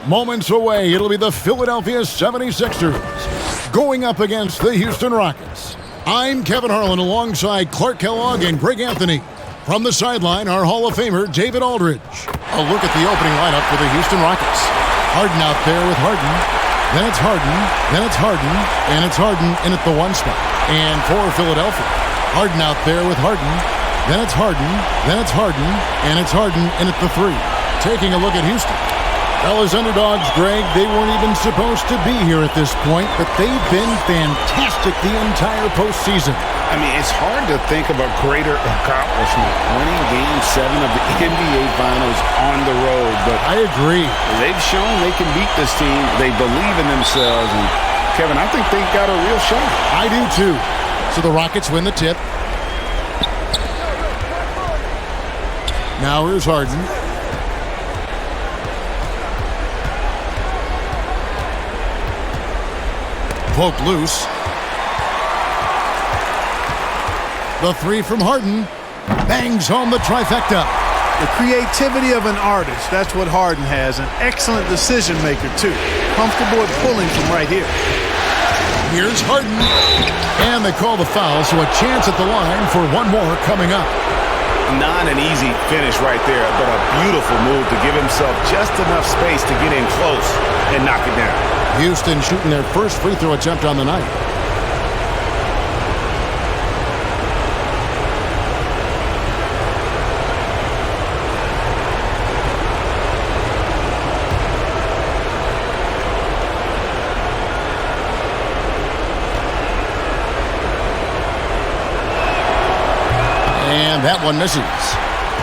Moments away, it'll be the Philadelphia 76ers going up against the Houston Rockets. I'm Kevin Harlan alongside Clark Kellogg and Greg Anthony. From the sideline, our Hall of Famer, David Aldridge. A look at the opening lineup for the Houston Rockets. Harden out there with Harden. Then it's Harden. Then it's Harden. And it's Harden in at the 1 spot. And for Philadelphia, Harden out there with Harden. Then it's Harden. Then it's Harden. And it's Harden in at the 3. Taking a look at Houston. Fellas, underdogs, Greg, they weren't even supposed to be here at this point, but they've been fantastic the entire postseason. I mean, it's hard to think of a greater accomplishment, winning Game 7 of the NBA Finals on the road. But I agree. They've shown they can beat this team. They believe in themselves. And, Kevin, I think they've got a real shot. I do, too. So the Rockets win the tip. Now here's Harden. Poke loose. The 3 from Harden bangs home the trifecta. The creativity of an artist, that's what Harden has. An excellent decision maker, too. Comfortable at pulling from right here. Here's Harden. And they call the foul, so a chance at the line for one more coming up. Not an easy finish right there, but a beautiful move to give himself just enough space to get in close and knock it down. Houston shooting their first free throw attempt on the night. And that one misses.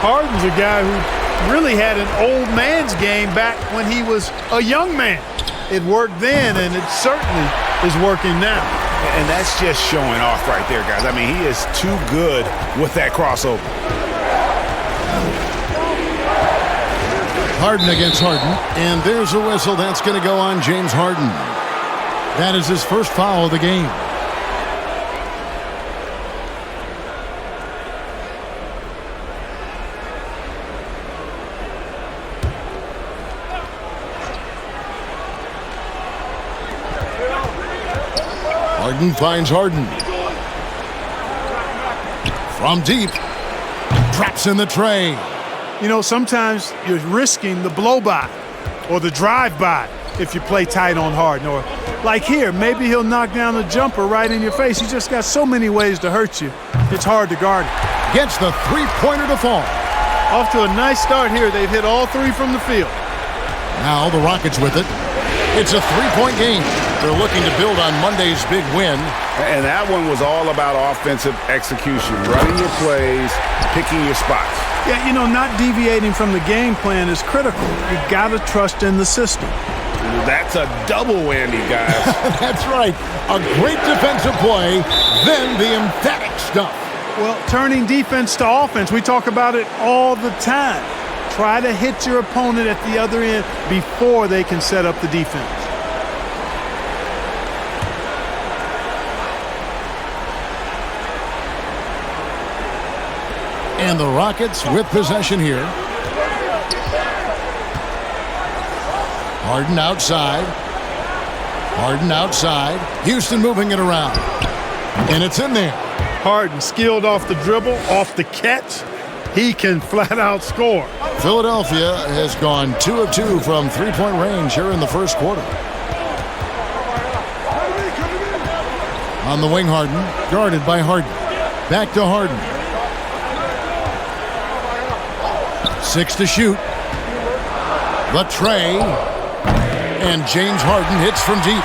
Harden's a guy who really had an old man's game back when he was a young man. It worked then, and it certainly is working now. And that's just showing off right there, guys. I mean, he is too good with that crossover. Harden against Harden, and there's a whistle. That's going to go on James Harden. That is his first foul of the game. Harden finds Harden. From deep. Drops in the tray. You know, sometimes you're risking the blow-by or the drive-by if you play tight on Harden. Or like here, maybe he'll knock down a jumper right in your face. He's just got so many ways to hurt you. It's hard to guard it. Gets the three-pointer to fall. Off to a nice start here. They've hit all 3 from the field. Now the Rockets with it. It's a 3-point game. They're looking to build on Monday's big win. And that one was all about offensive execution, running your plays, picking your spots. Yeah, you know, not deviating from the game plan is critical. You got to trust in the system. That's a double whammy, guys. That's right. A great defensive play, then the emphatic stuff. Well, turning defense to offense, we talk about it all the time. Try to hit your opponent at the other end before they can set up the defense. And the Rockets with possession here. Harden outside. Harden outside. Houston moving it around. And it's in there. Harden skilled off the dribble, off the catch. He can flat out score. Philadelphia has gone 2 of 2 from three-point range here in the first quarter. On the wing, Harden, guarded by Harden. Back to Harden. 6 to shoot. The tray. And James Harden hits from deep.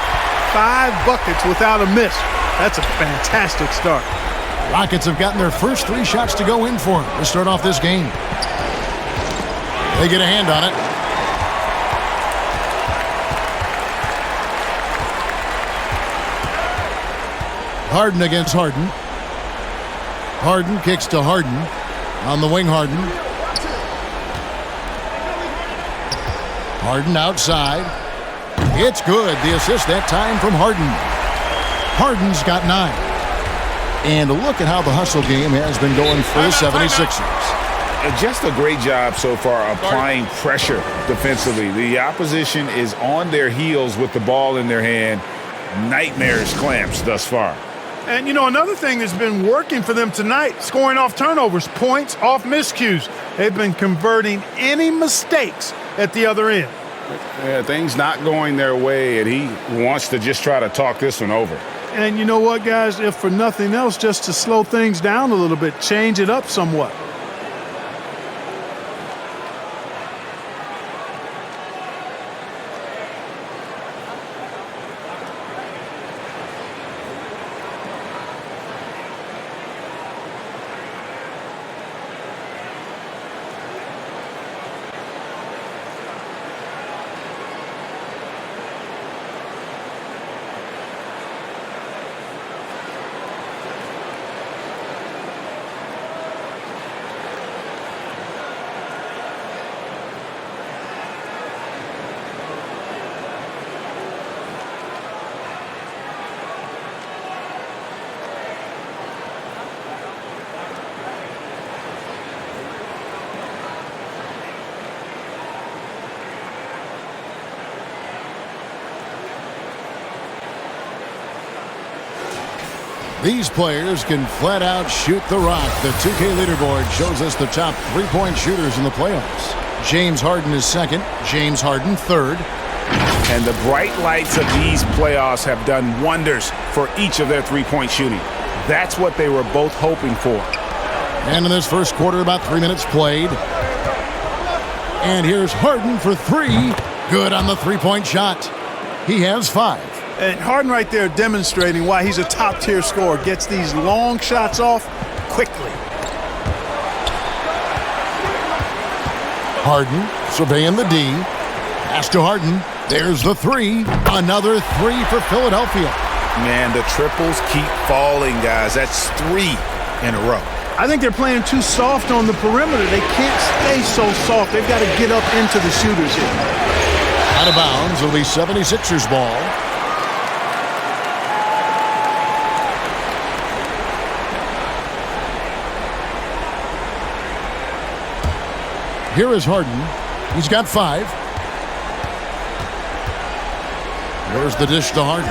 5 buckets without a miss. That's a fantastic start. Rockets have gotten their first 3 shots to go in for him to start off this game. They get a hand on it. Harden against Harden. Harden kicks to Harden. On the wing, Harden. Harden outside. It's good. The assist that time from Harden. Harden's got 9. And look at how the hustle game has been going for the 76ers. Just a great job so far applying pressure defensively. The opposition is on their heels with the ball in their hand. Nightmarish clamps thus far. And, you know, another thing that's been working for them tonight, scoring off turnovers, points off miscues. They've been converting any mistakes at the other end. Yeah, things not going their way, and he wants to just try to talk this one over. And you know what, guys? If for nothing else, just to slow things down a little bit, change it up somewhat. These players can flat out shoot the rock. The 2K leaderboard shows us the top three-point shooters in the playoffs. James Harden is second. James Harden third. And the bright lights of these playoffs have done wonders for each of their three-point shooting. That's what they were both hoping for. And in this first quarter, about 3 minutes played. And here's Harden for three. Good on the three-point shot. He has 5. And Harden right there demonstrating why he's a top-tier scorer. Gets these long shots off quickly. Harden surveying the D. Pass to Harden. There's the three. Another three for Philadelphia. Man, the triples keep falling, guys. That's 3 in a row. I think they're playing too soft on the perimeter. They can't stay so soft. They've got to get up into the shooters here. Out of bounds. It'll be 76ers ball. Here is Harden. He's got 5. There's the dish to Harden.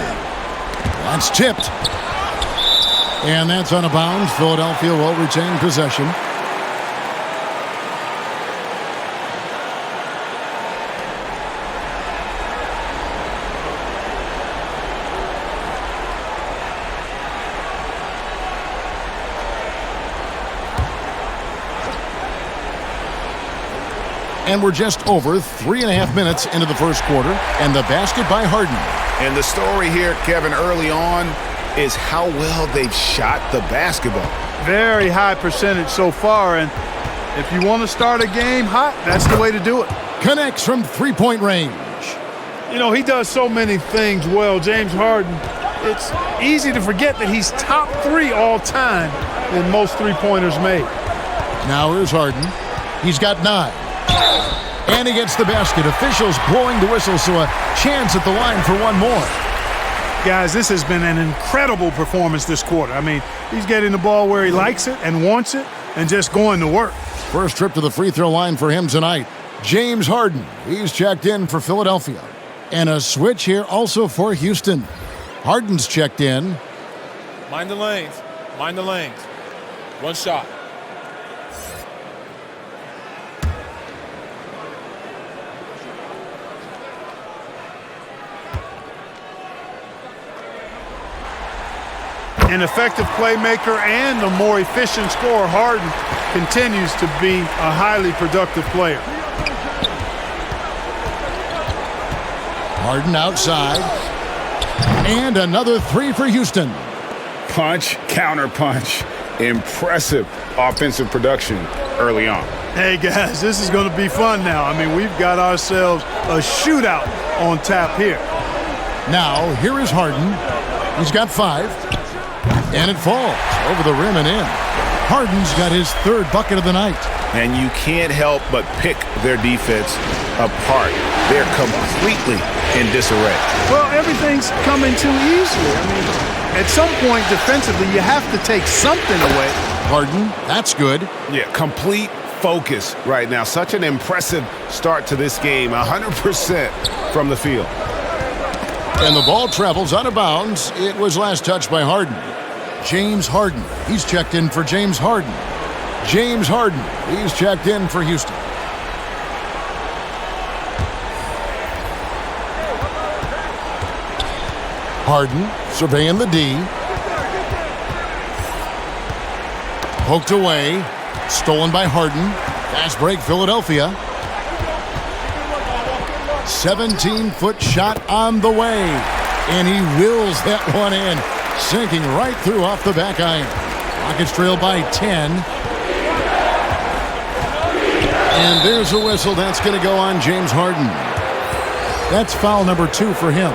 That's tipped. And that's out of bounds. Philadelphia will retain possession. And we're just over 3.5 minutes into the first quarter, and the basket by Harden. And the story here, Kevin, early on is how well they've shot the basketball. Very high percentage so far, and if you want to start a game hot, that's the way to do it. Connects from three-point range. You know, he does so many things well, James Harden. It's easy to forget that he's top 3 all time in most three-pointers made. Now here's Harden. He's got 9. And he gets the basket. Officials blowing the whistle, so a chance at the line for one more. Guys, this has been an incredible performance this quarter. I mean, he's getting the ball where he likes it and wants it and just going to work. First trip to the free throw line for him tonight. James Harden, he's checked in for Philadelphia. And a switch here also for Houston. Harden's checked in. Mind the lanes. Mind the lanes. One shot. An effective playmaker and a more efficient scorer, Harden continues to be a highly productive player. Harden outside. And another three for Houston. Punch, counter punch. Impressive offensive production early on. Hey, guys, this is going to be fun now. I mean, we've got ourselves a shootout on tap here. Now, here is Harden. He's got 5. And it falls over the rim and in. Harden's got his 3rd bucket of the night. And you can't help but pick their defense apart. They're completely in disarray. Well, everything's coming too easily. I mean, at some point defensively, you have to take something away. Harden, that's good. Yeah, complete focus right now. Such an impressive start to this game, 100% from the field. And the ball travels out of bounds. It was last touched by Harden. James Harden. He's checked in for James Harden. James Harden. He's checked in for Houston. Harden surveying the D. Poked away. Stolen by Harden. Fast break, Philadelphia. 17-foot shot on the way. And he wills that one in. Sinking right through off the back iron. Rockets trail by 10. And there's a whistle. That's going to go on James Harden. That's foul number 2 for him.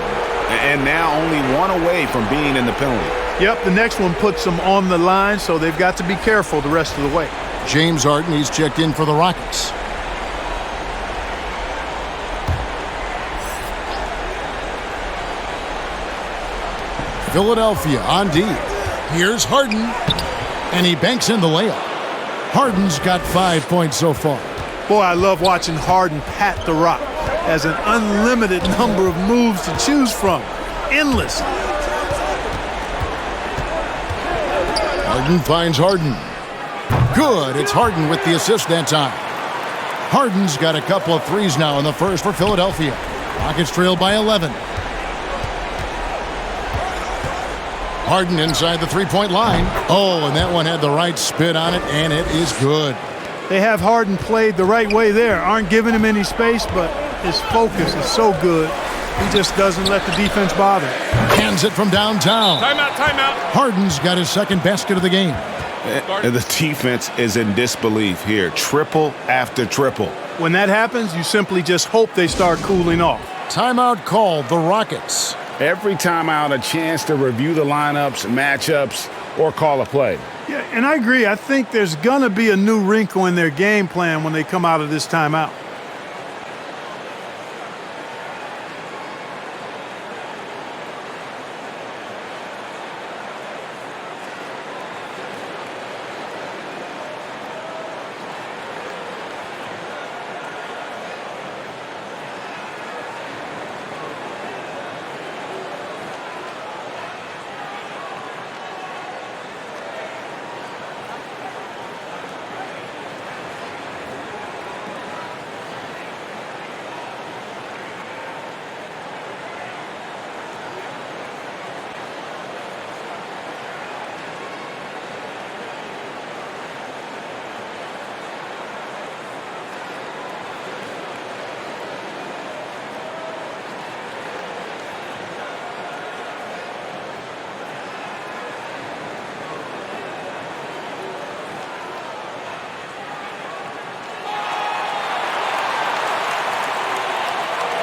And now only one away from being in the penalty. Yep, the next one puts them on the line, so they've got to be careful the rest of the way. James Harden, he's checked in for the Rockets. Philadelphia on D. Here's Harden, and he banks in the layup. Harden's got 5 points so far. Boy, I love watching Harden pat the rock. Has an unlimited number of moves to choose from. Endless. Harden finds Harden. Good. It's Harden with the assist that time. Harden's got a couple of threes now in the first for Philadelphia. Rockets trail by 11. Harden inside the three-point line. Oh, and that one had the right spin on it, and it is good. They have Harden played the right way there. Aren't giving him any space, but his focus is so good. He just doesn't let the defense bother. Hands it from downtown. Timeout, timeout. Harden's got his second basket of the game. And the defense is in disbelief here. Triple after triple. When that happens, you simply just hope they start cooling off. Timeout called, the Rockets. Every timeout, a chance to review the lineups, matchups, or call a play. Yeah, and I agree. I think there's going to be a new wrinkle in their game plan when they come out of this timeout.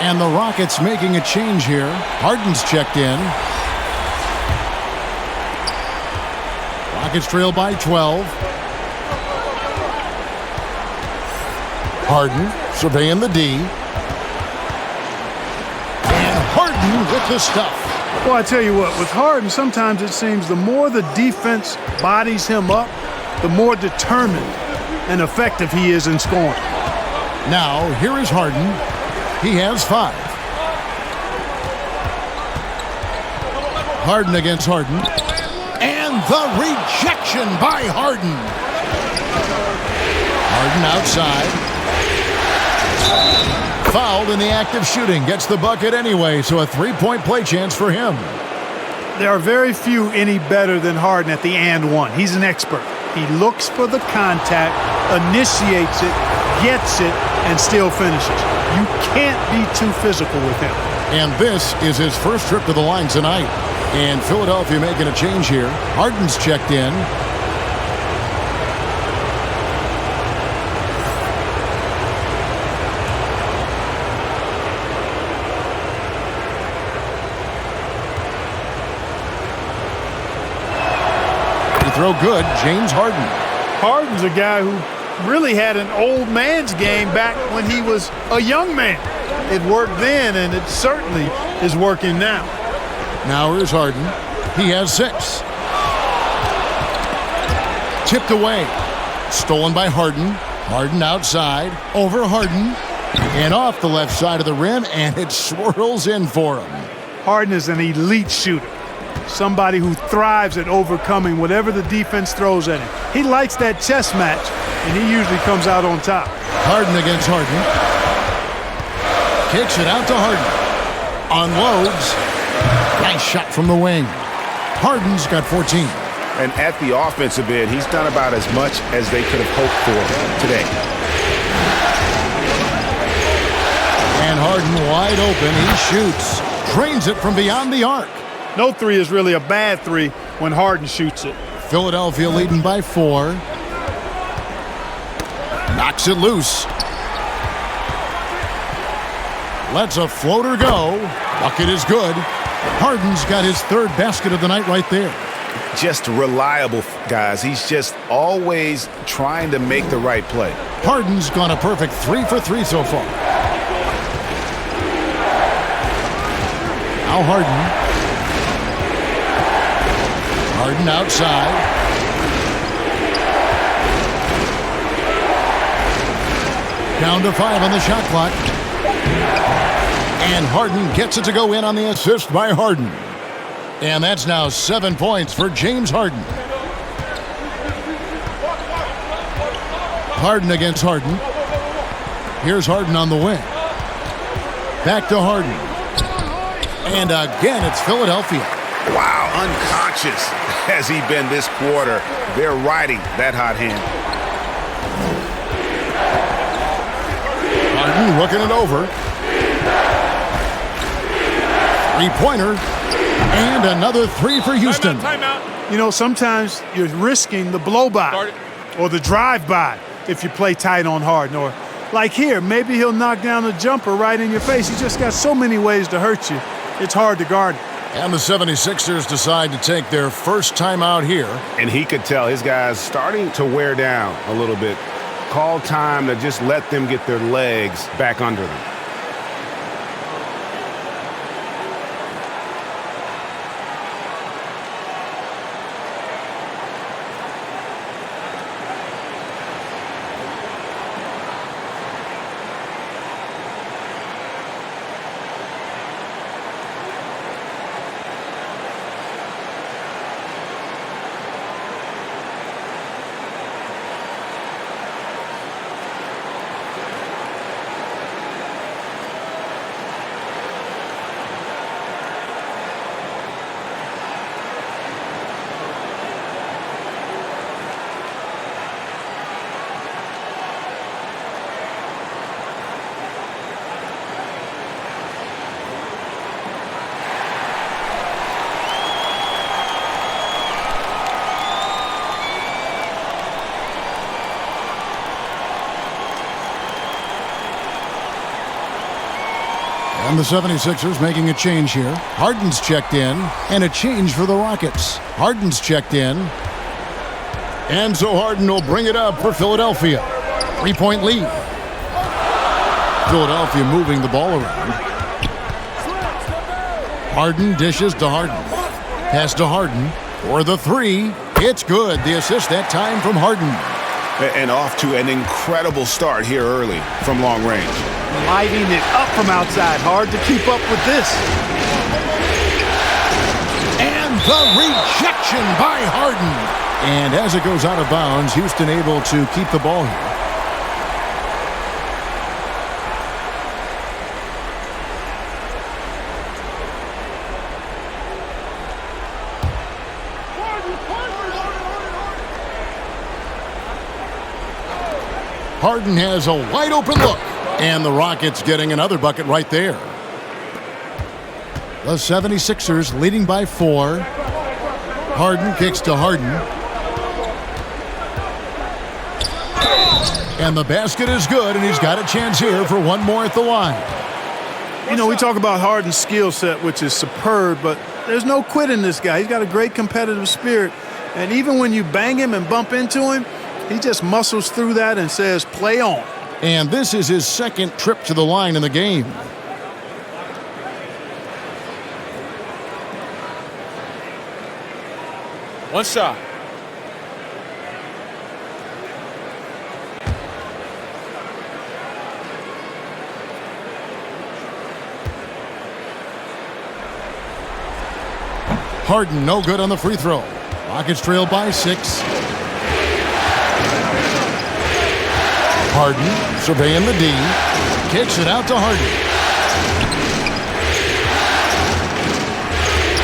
And the Rockets making a change here. Harden's checked in. Rockets trail by 12. Harden surveying the D. And Harden with the stuff. Well, I tell you what, with Harden, sometimes it seems the more the defense bodies him up, the more determined and effective he is in scoring. Now, here is Harden. He has 5. Harden against Harden. And the rejection by Harden. Harden outside. Fouled in the act of shooting. Gets the bucket anyway, so a 3-point play chance for him. There are very few any better than Harden at the and one. He's an expert. He looks for the contact, initiates it, gets it, and still finishes. You can't be too physical with him. And this is his first trip to the line tonight. And Philadelphia making a change here. Harden's checked in. The throw good, James Harden. Harden's a guy who really had an old man's game back when he was a young man. It worked then, and it certainly is working now. Now here's Harden. He has 6. Tipped away. Stolen by Harden. Harden outside, over Harden, and off the left side of the rim, and it swirls in for him. Harden is an elite shooter, somebody who thrives at overcoming whatever the defense throws at him. He likes that chess match, and he usually comes out on top. Harden against Harden. Kicks it out to Harden. Unloads. Nice shot from the wing. Harden's got 14. And at the offensive end, he's done about as much as they could have hoped for today. And Harden wide open. He shoots. Drains it from beyond the arc. No three is really a bad three when Harden shoots it. Philadelphia leading by 4. Knocks it loose. Lets a floater go. Bucket is good. Harden's got his 3rd basket of the night right there. Just reliable, guys. He's just always trying to make the right play. Harden's gone a perfect 3 for 3 so far. Now Harden. Harden outside. Down to 5 on the shot clock. And Harden gets it to go in on the assist by Harden. And that's now 7 points for James Harden. Harden against Harden. Here's Harden on the wing. Back to Harden. And again, it's Philadelphia. Wow, unconscious has he been this quarter. They're riding that hot hand. Harden looking it over. 3-pointer. And another 3 for Houston. Timeout. You know, sometimes you're risking the blow-by or the drive-by if you play tight on Harden. Or like here, maybe he'll knock down a jumper right in your face. He's just got so many ways to hurt you. It's hard to guard him. And the 76ers decide to take their first time out here. And he could tell his guys starting to wear down a little bit. Call time to just let them get their legs back under them. And the 76ers making a change here. Harden's checked in, and a change for the Rockets. Harden's checked in. And so Harden will bring it up for Philadelphia. 3-point lead. Philadelphia moving the ball around. Harden dishes to Harden. Pass to Harden for the 3. It's good. The assist that time from Harden. And off to an incredible start here early from long range. Lighting it up from outside. Hard to keep up with this. And the rejection by Harden. And as it goes out of bounds, Houston able to keep the ball here. Harden has a wide open look. And the Rockets getting another bucket right there. The 76ers leading by 4. Harden kicks to Harden. And the basket is good, and he's got a chance here for one more at the line. You know, we talk about Harden's skill set, which is superb, but there's no quitting this guy. He's got a great competitive spirit. And even when you bang him and bump into him, he just muscles through that and says, play on. And this is his second trip to the line in the game. One shot. Harden no good on the free throw. Rockets trail by 6. Harden surveying the D. Kicks it out to Harden.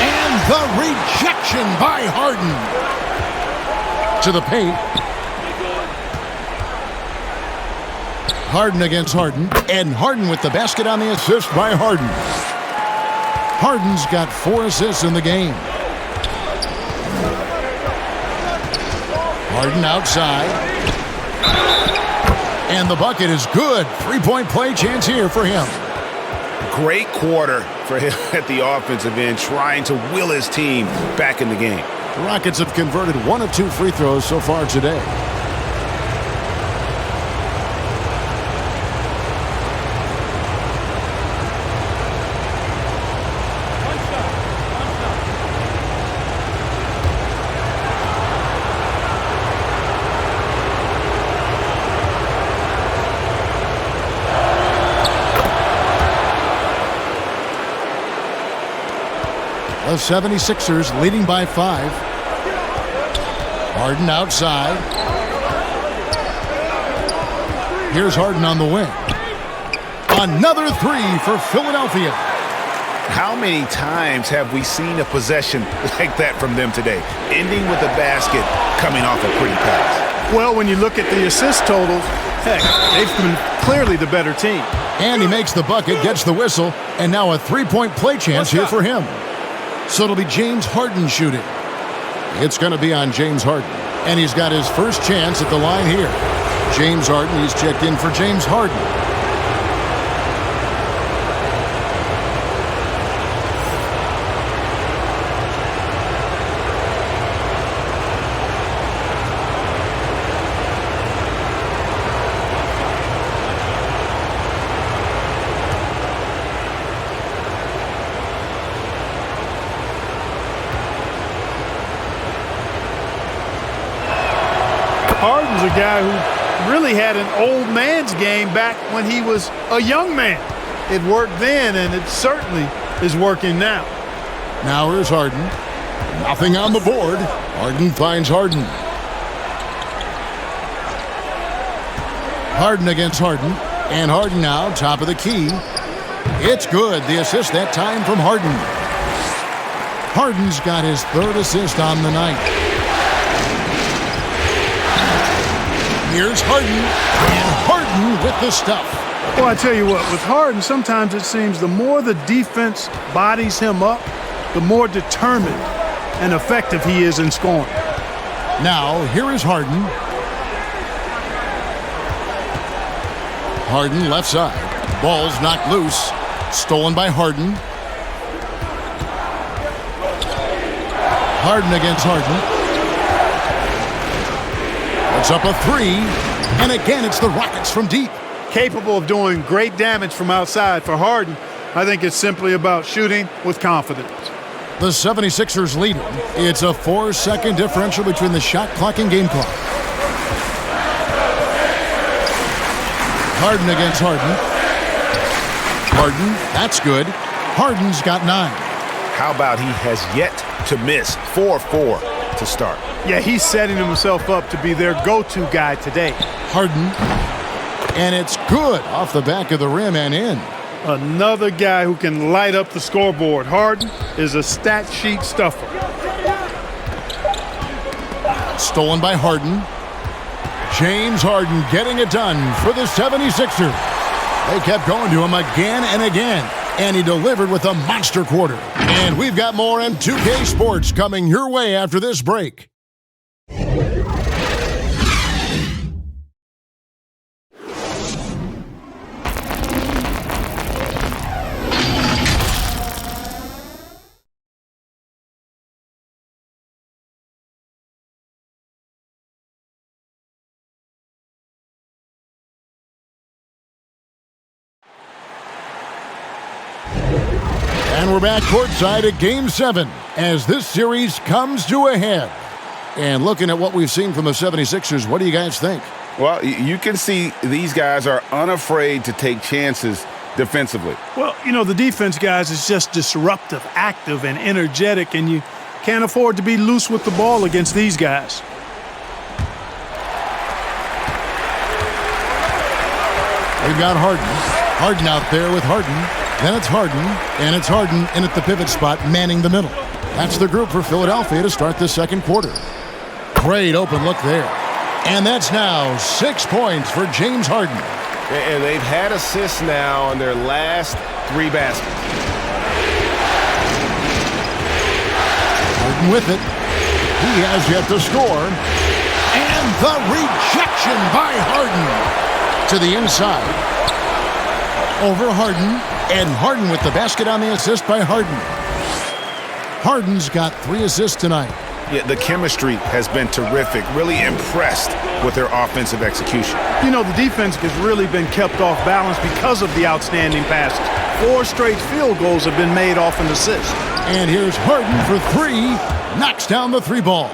And the rejection by Harden. To the paint. Harden against Harden. And Harden with the basket on the assist by Harden. Harden's got 4 assists in the game. Harden outside. And the bucket is good. 3-point play chance here for him. Great quarter for him at the offensive end, trying to will his team back in the game. The Rockets have converted 1 of 2 free throws so far today. The 76ers leading by 5. Harden outside. Here's Harden on the wing. Another 3 for Philadelphia. How many times have we seen a possession like that from them today, ending with a basket coming off a pretty pass? Well, when you look at the assist totals, heck, they've been clearly the better team. And he makes the bucket, gets the whistle, and now a 3-point play chance here for him. So it'll be James Harden shooting. It's going to be on James Harden. And he's got his first chance at the line here. James Harden, he's checked in for James Harden. Harden's a guy who really had an old man's game back when he was a young man. It worked then, and it certainly is working now. Now here's Harden. Nothing on the board. Harden finds Harden. Harden against Harden. And Harden now, top of the key. It's good. The assist that time from Harden. Harden's got his 3rd assist on the night. Here's Harden, and Harden with the stuff. Well, I tell you what, with Harden, sometimes it seems the more the defense bodies him up, the more determined and effective he is in scoring. Now, here is Harden. Harden left side. Ball's knocked loose. Stolen by Harden. Harden against Harden. It's up a 3, and again it's the Rockets from deep. Capable of doing great damage from outside for Harden. I think it's simply about shooting with confidence. The 76ers leading. It's a 4-second differential between the shot clock and game clock. Harden against Harden. Harden, that's good. Harden's got 9. How about he has yet to miss 4-4 to start? Yeah, he's setting himself up to be their go-to guy today. Harden, and it's good off the back of the rim and in. Another guy who can light up the scoreboard. Harden is a stat sheet stuffer. Stolen by Harden. James Harden getting it done for the 76ers. They kept going to him again and again, and he delivered with a monster quarter. And we've got more M2K Sports coming your way after this break. And we're back courtside at Game 7 as this series comes to a head. And looking at what we've seen from the 76ers, what do you guys think? Well, you can see these guys are unafraid to take chances defensively. Well, you know, the defense, guys, is just disruptive, active, and energetic, and you Can't afford to be loose with the ball against these guys. We've got Harden. Harden out there with Harden. Then it's Harden, and it's Harden in at the pivot spot, manning the middle. That's the group for Philadelphia to start the second quarter. Great open look there. And that's now 6 points for James Harden. And they've had assists now on their last 3 baskets. Harden with it. He has yet to score. And the rejection by Harden to the inside. Over Harden. And Harden with the basket on the assist by Harden. Harden's got 3 assists tonight. Yeah, the chemistry has been terrific. Really impressed with their offensive execution. You know, the defense has really been kept off balance because of the outstanding passes. 4 straight field goals have been made off an assist. And here's Harden for 3. Knocks down the 3 ball.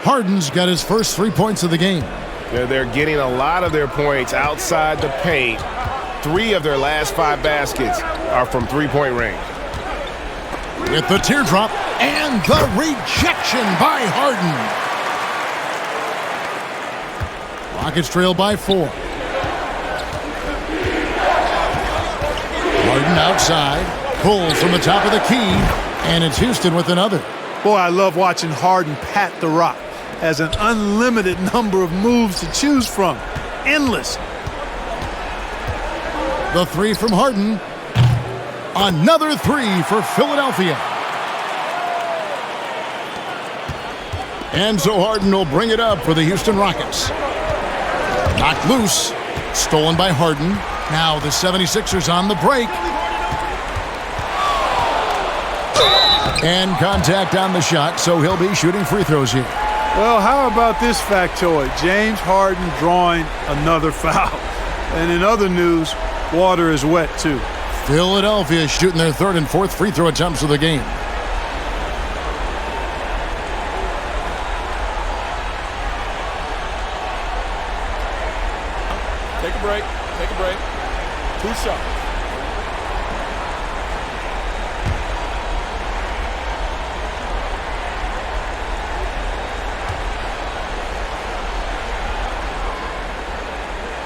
Harden's got his first 3 points of the game. They're getting a lot of their points outside the paint. 3 of their last 5 baskets are from 3-point range. With the teardrop and the rejection by Harden. Rockets trail by 4. Harden outside. Pulls from the top of the key. And it's Houston with another. Boy, I love watching Harden pat the rock. Has an unlimited number of moves to choose from. Endless. The 3 from Harden. Another 3 for Philadelphia. And so Harden will bring it up for the Houston Rockets. Knocked loose. Stolen by Harden. Now the 76ers on the break. And contact on the shot, so he'll be shooting free throws here. Well, how about this factoid? James Harden drawing another foul. And in other news, water is wet too. Philadelphia shooting their 3rd and 4th free throw attempts of the game. Take a break. Take a break. 2 shots.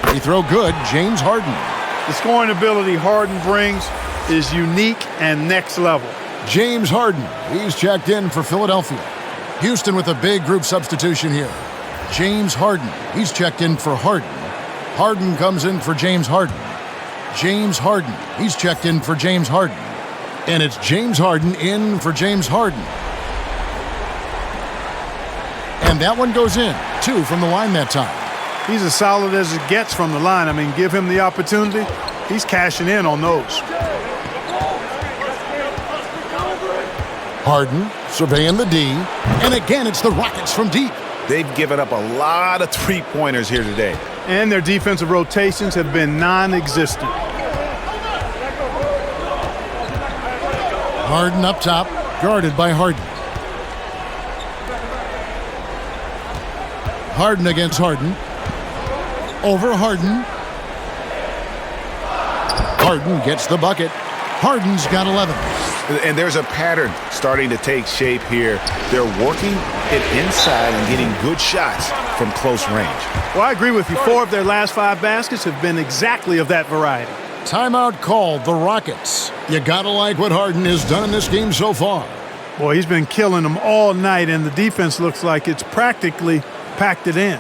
Free throw good, James Harden. The scoring ability Harden brings is unique and next level. James Harden, he's checked in for Philadelphia. Houston with a big group substitution here. James Harden, he's checked in for Harden. Harden comes in for James Harden. James Harden, he's checked in for James Harden. And it's James Harden in for James Harden. And that one goes in, 2 from the line that time. He's as solid as it gets from the line. I mean, give him the opportunity, he's cashing in on those. Harden surveying the D. And again, it's the Rockets from deep. They've given up a lot of 3-pointers here today. And their defensive rotations have been non-existent. Harden up top, guarded by Harden. Harden against Harden. Over Harden. Harden gets the bucket. Harden's got 11. And there's a pattern starting to take shape here. They're working it inside and getting good shots from close range. Well, I agree with you. 4 of their last 5 baskets have been exactly of that variety. Timeout called, the Rockets. You gotta like what Harden has done in this game so far. Boy, he's been killing them all night, and the defense looks like it's practically packed it in.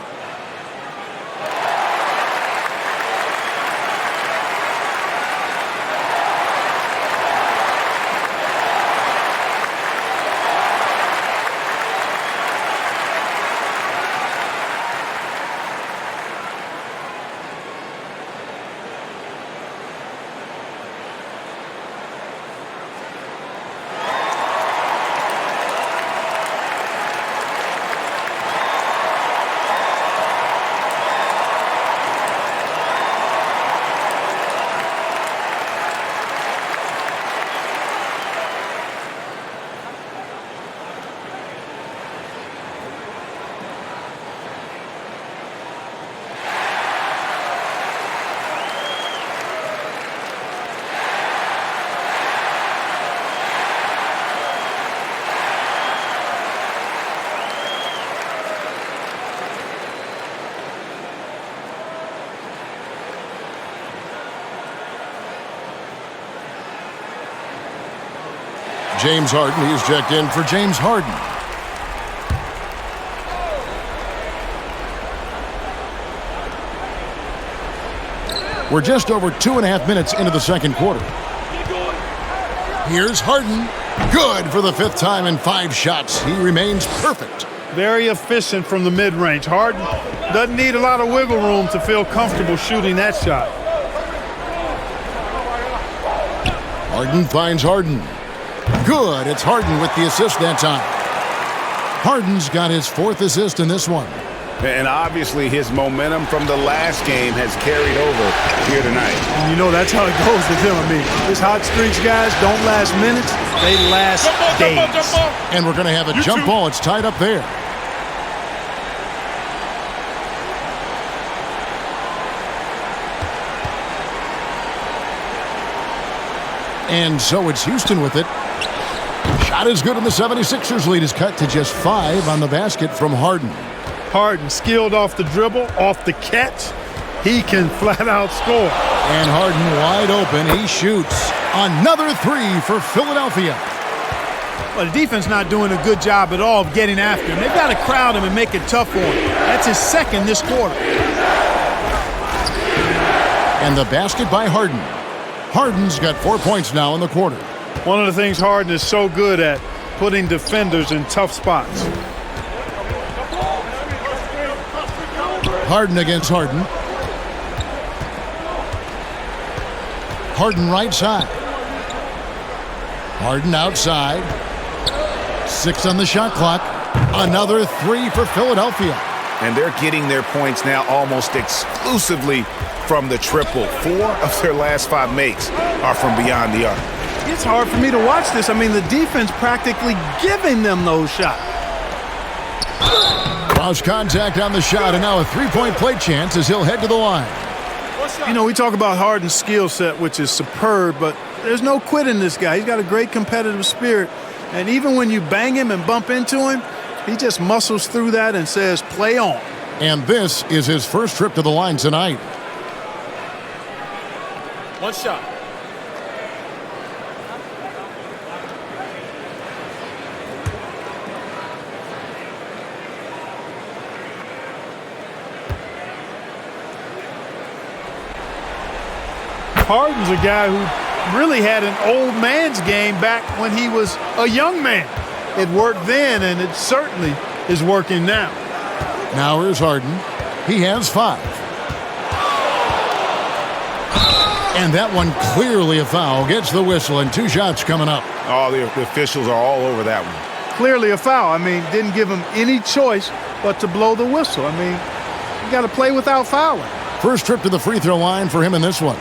James Harden, he's checked in for James Harden. We're just over 2.5 minutes into the second quarter. Here's Harden. Good for the 5th time in 5 shots. He remains perfect. Very efficient from the mid-range. Harden doesn't need a lot of wiggle room to feel comfortable shooting that shot. Harden finds Harden. Good. It's Harden with the assist that time. Harden's got his 4th assist in this one. And obviously his momentum from the last game has carried over here tonight. And you know that's how it goes with him. I mean, his hot streaks, guys, don't last minutes. They last days. And we're going to have a jump ball. It's tied up there. And so it's Houston with it. Shot is good, and the 76ers lead is cut to just 5 on the basket from Harden. Harden skilled off the dribble, off the catch. He can flat out score. And Harden wide open. He shoots. Another 3 for Philadelphia. Well, the defense not doing a good job at all of getting after him. They've got to crowd him and make it tough for him. That's his 2nd this quarter. And the basket by Harden. Harden's got 4 points now in the quarter. One of the things Harden is so good at, putting defenders in tough spots. Harden against Harden. Harden right side. Harden outside. 6 on the shot clock. Another 3 for Philadelphia. And they're getting their points now almost exclusively from the triple. 4 of their last 5 makes are from beyond the arc. It's hard for me to watch this. I mean, the defense practically giving them those shots. Cross contact on the shot, and now a 3-point play chance as he'll head to the line. You know, we talk about Harden's skill set, which is superb, but there's no quitting this guy. He's got a great competitive spirit. And even when you bang him and bump into him, he just muscles through that and says, play on. And this is his first trip to the line tonight. 1 shot. Harden's a guy who really had an old man's game back when he was a young man. It worked then, and it certainly is working now. Now here's Harden. He has 5. And that one clearly a foul. Gets the whistle, and 2 shots coming up. Oh, the officials are all over that one. Clearly a foul. I mean, didn't give him any choice but to blow the whistle. I mean, you got to play without fouling. First trip to the free throw line for him in this one.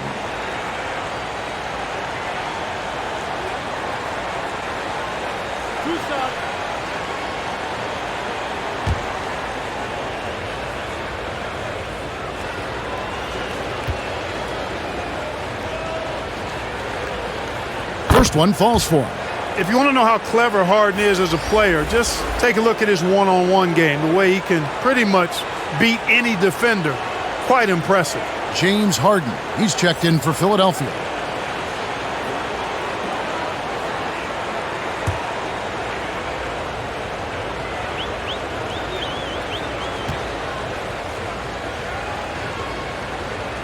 First one falls for him. If you want to know how clever Harden is as a player, just take a look at his one-on-one game, the way he can pretty much beat any defender. Quite impressive. James Harden, he's checked in for Philadelphia.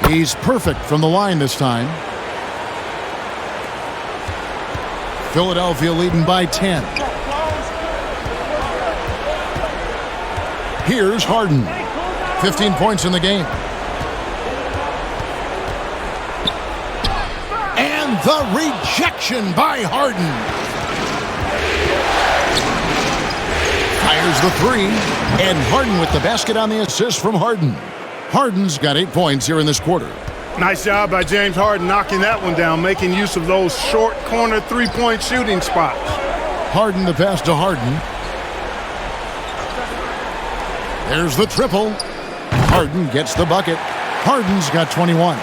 He's perfect from the line this time. Philadelphia leading by 10. Here's Harden. 15 points in the game. And the rejection by Harden. Fires the 3. And Harden with the basket on the assist from Harden. Harden's got 8 points here in this quarter. Nice job by James Harden knocking that one down, making use of those short corner three-point shooting spots. Harden the pass to Harden. There's the triple. Harden gets the bucket. Harden's got 21.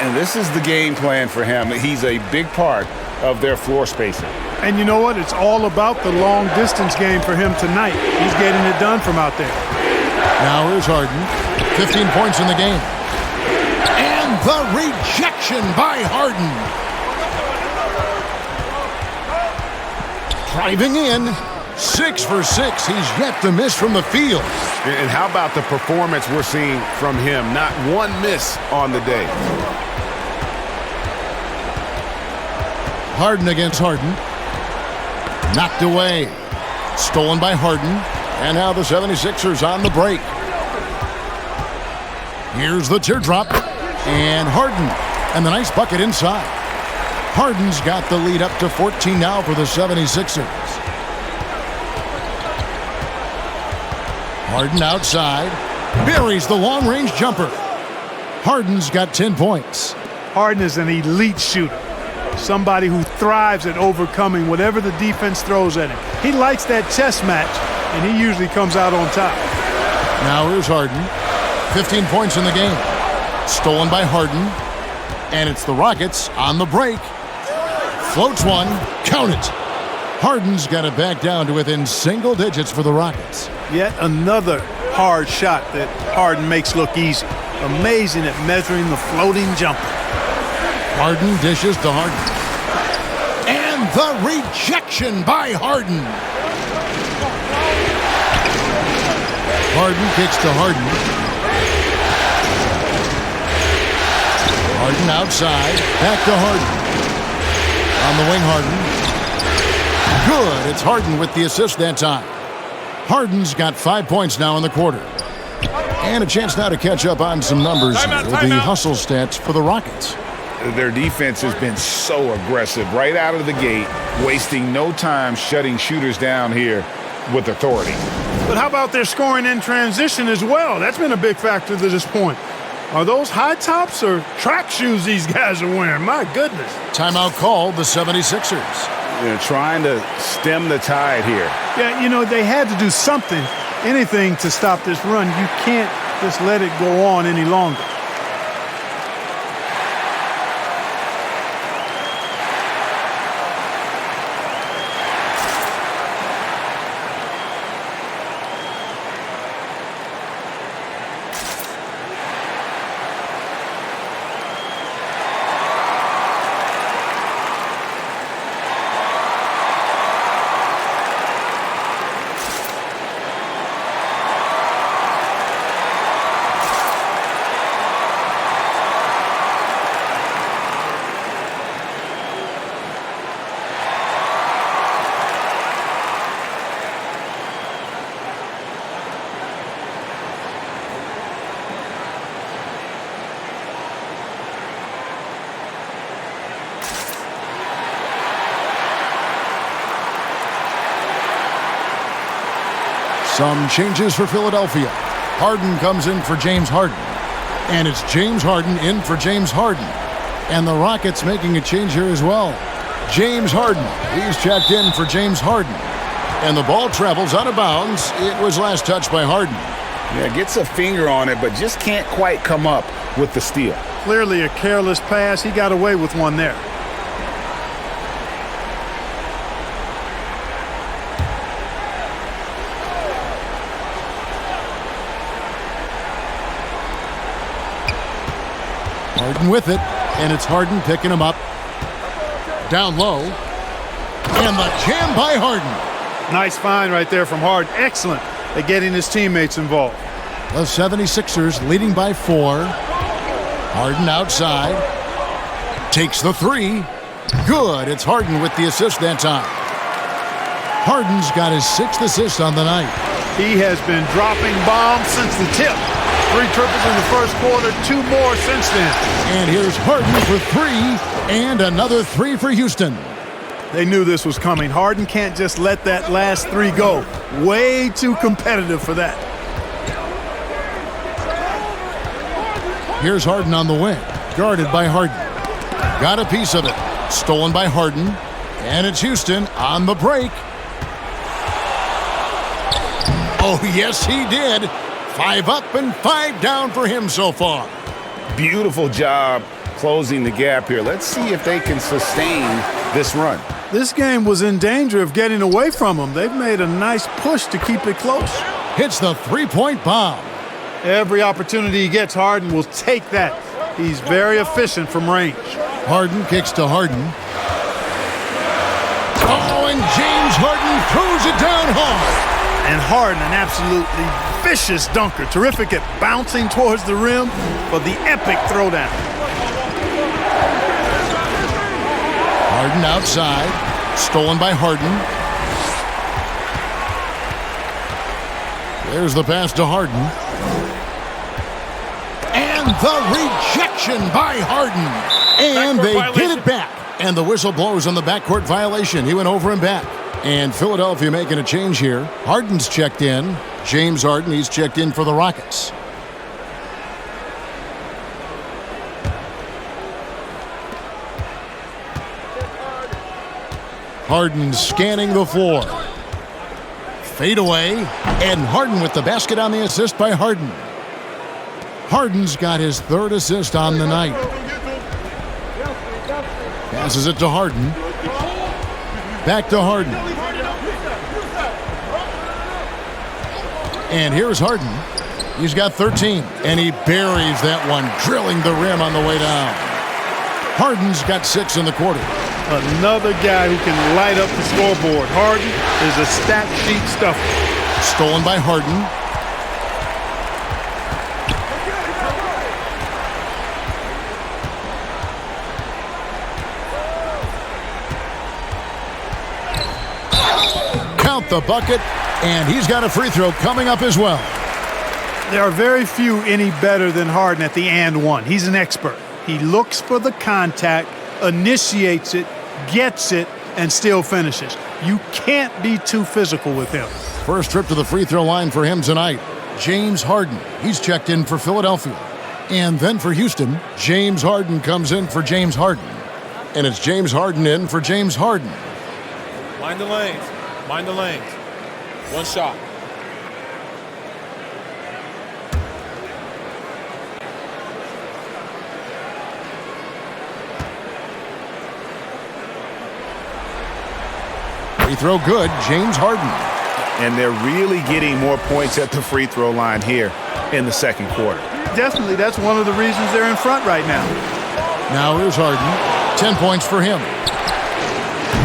And this is the game plan for him. He's a big part of their floor spacing. And you know what? It's all about the long-distance game for him tonight. He's getting it done from out there. Now here's Harden. 15 points in the game. And the rejection by Harden. Driving in. 6 for 6. He's yet to miss from the field. And how about the performance we're seeing from him? Not one miss on the day. Harden against Harden. Knocked away. Stolen by Harden. And now the 76ers on the break. Here's the teardrop. And Harden. And the nice bucket inside. Harden's got the lead up to 14 now for the 76ers. Harden outside. Buries the long-range jumper. Harden's got 10 points. Harden is an elite shooter. Somebody who thrives at overcoming whatever the defense throws at him. He likes that chess match, and he usually comes out on top. Now here's Harden. 15 points in the game. Stolen by Harden. And it's the Rockets on the break. Floats one. Count it. Harden's got it back down to within single digits for the Rockets. Yet another hard shot that Harden makes look easy. Amazing at measuring the floating jumper. Harden dishes to Harden. And the rejection by Harden. Harden kicks to Harden. Harden outside. Back to Harden. On the wing, Harden. Good. It's Harden with the assist that time. Harden's got 5 points now in the quarter. And a chance now to catch up on some numbers with the hustle stats for the Rockets. Their defense has been so aggressive right out of the gate, wasting no time shutting shooters down here with authority. But how about their scoring in transition as well? That's been a big factor to this point. Are those high tops or track shoes these guys are wearing? My goodness. Timeout called the 76ers. They're trying to stem the tide here. Yeah, you know, they had to do something, anything to stop this run. You can't just let it go on any longer. Some changes for Philadelphia. Harden comes in for James Harden. And it's James Harden in for James Harden. And the Rockets making a change here as well. James Harden, he's checked in for James Harden. And the ball travels out of bounds. It was last touched by Harden. Yeah, gets a finger on it, but just can't quite come up with the steal. Clearly a careless pass. He got away with one there. Harden with it, and it's Harden picking him up. Down low, and the jam by Harden. Nice find right there from Harden. Excellent at getting his teammates involved. The 76ers leading by 4. Harden outside. Takes the 3. Good. It's Harden with the assist that time. Harden's got his 6th assist on the night. He has been dropping bombs since the tip. 3 triples in the first quarter, 2 more since then. And here's Harden for 3, and another 3 for Houston. They knew this was coming. Harden can't just let that last 3 go. Way too competitive for that. Here's Harden on the wing, guarded by Harden. Got a piece of it. Stolen by Harden. And it's Houston on the break. Oh, yes, he did. 5 up and 5 down for him so far. Beautiful job closing the gap here. Let's see if they can sustain this run. This game was in danger of getting away from them. They've made a nice push to keep it close. Hits the 3-point bomb. Every opportunity he gets, Harden will take that. He's very efficient from range. Harden kicks to Harden. Oh, and James Harden throws it down hard. And Harden, an absolutely vicious dunker. Terrific at bouncing towards the rim for the epic throwdown. Harden outside. Stolen by Harden. There's the pass to Harden. And the rejection by Harden. And they get it back. And the whistle blows on the backcourt violation. He went over and back. And Philadelphia making a change here. Harden's checked in. James Harden, he's checked in for the Rockets. Harden scanning the floor. Fade away. And Harden with the basket on the assist by Harden. Harden's got his third assist on the night. Passes it to Harden. Back to Harden. And here's Harden. He's got 13. And he buries that one, drilling the rim on the way down. Harden's got 6 in the quarter. Another guy who can light up the scoreboard. Harden is a stat sheet stuffer. Stolen by Harden. Count the bucket, and he's got a free throw coming up as well. There are very few any better than Harden at the and one. He's an expert. He looks for the contact, initiates it, gets it, and still finishes. You can't be too physical with him. First trip to the free throw line for him tonight. James Harden. He's checked in for Philadelphia. And then for Houston, James Harden comes in for James Harden. And it's James Harden in for James Harden. Mind the lanes. Mind the lanes. One shot. Free throw good, James Harden. And they're really getting more points at the free throw line here in the second quarter. Definitely, that's one of the reasons they're in front right now. Now here's Harden. 10 points for him.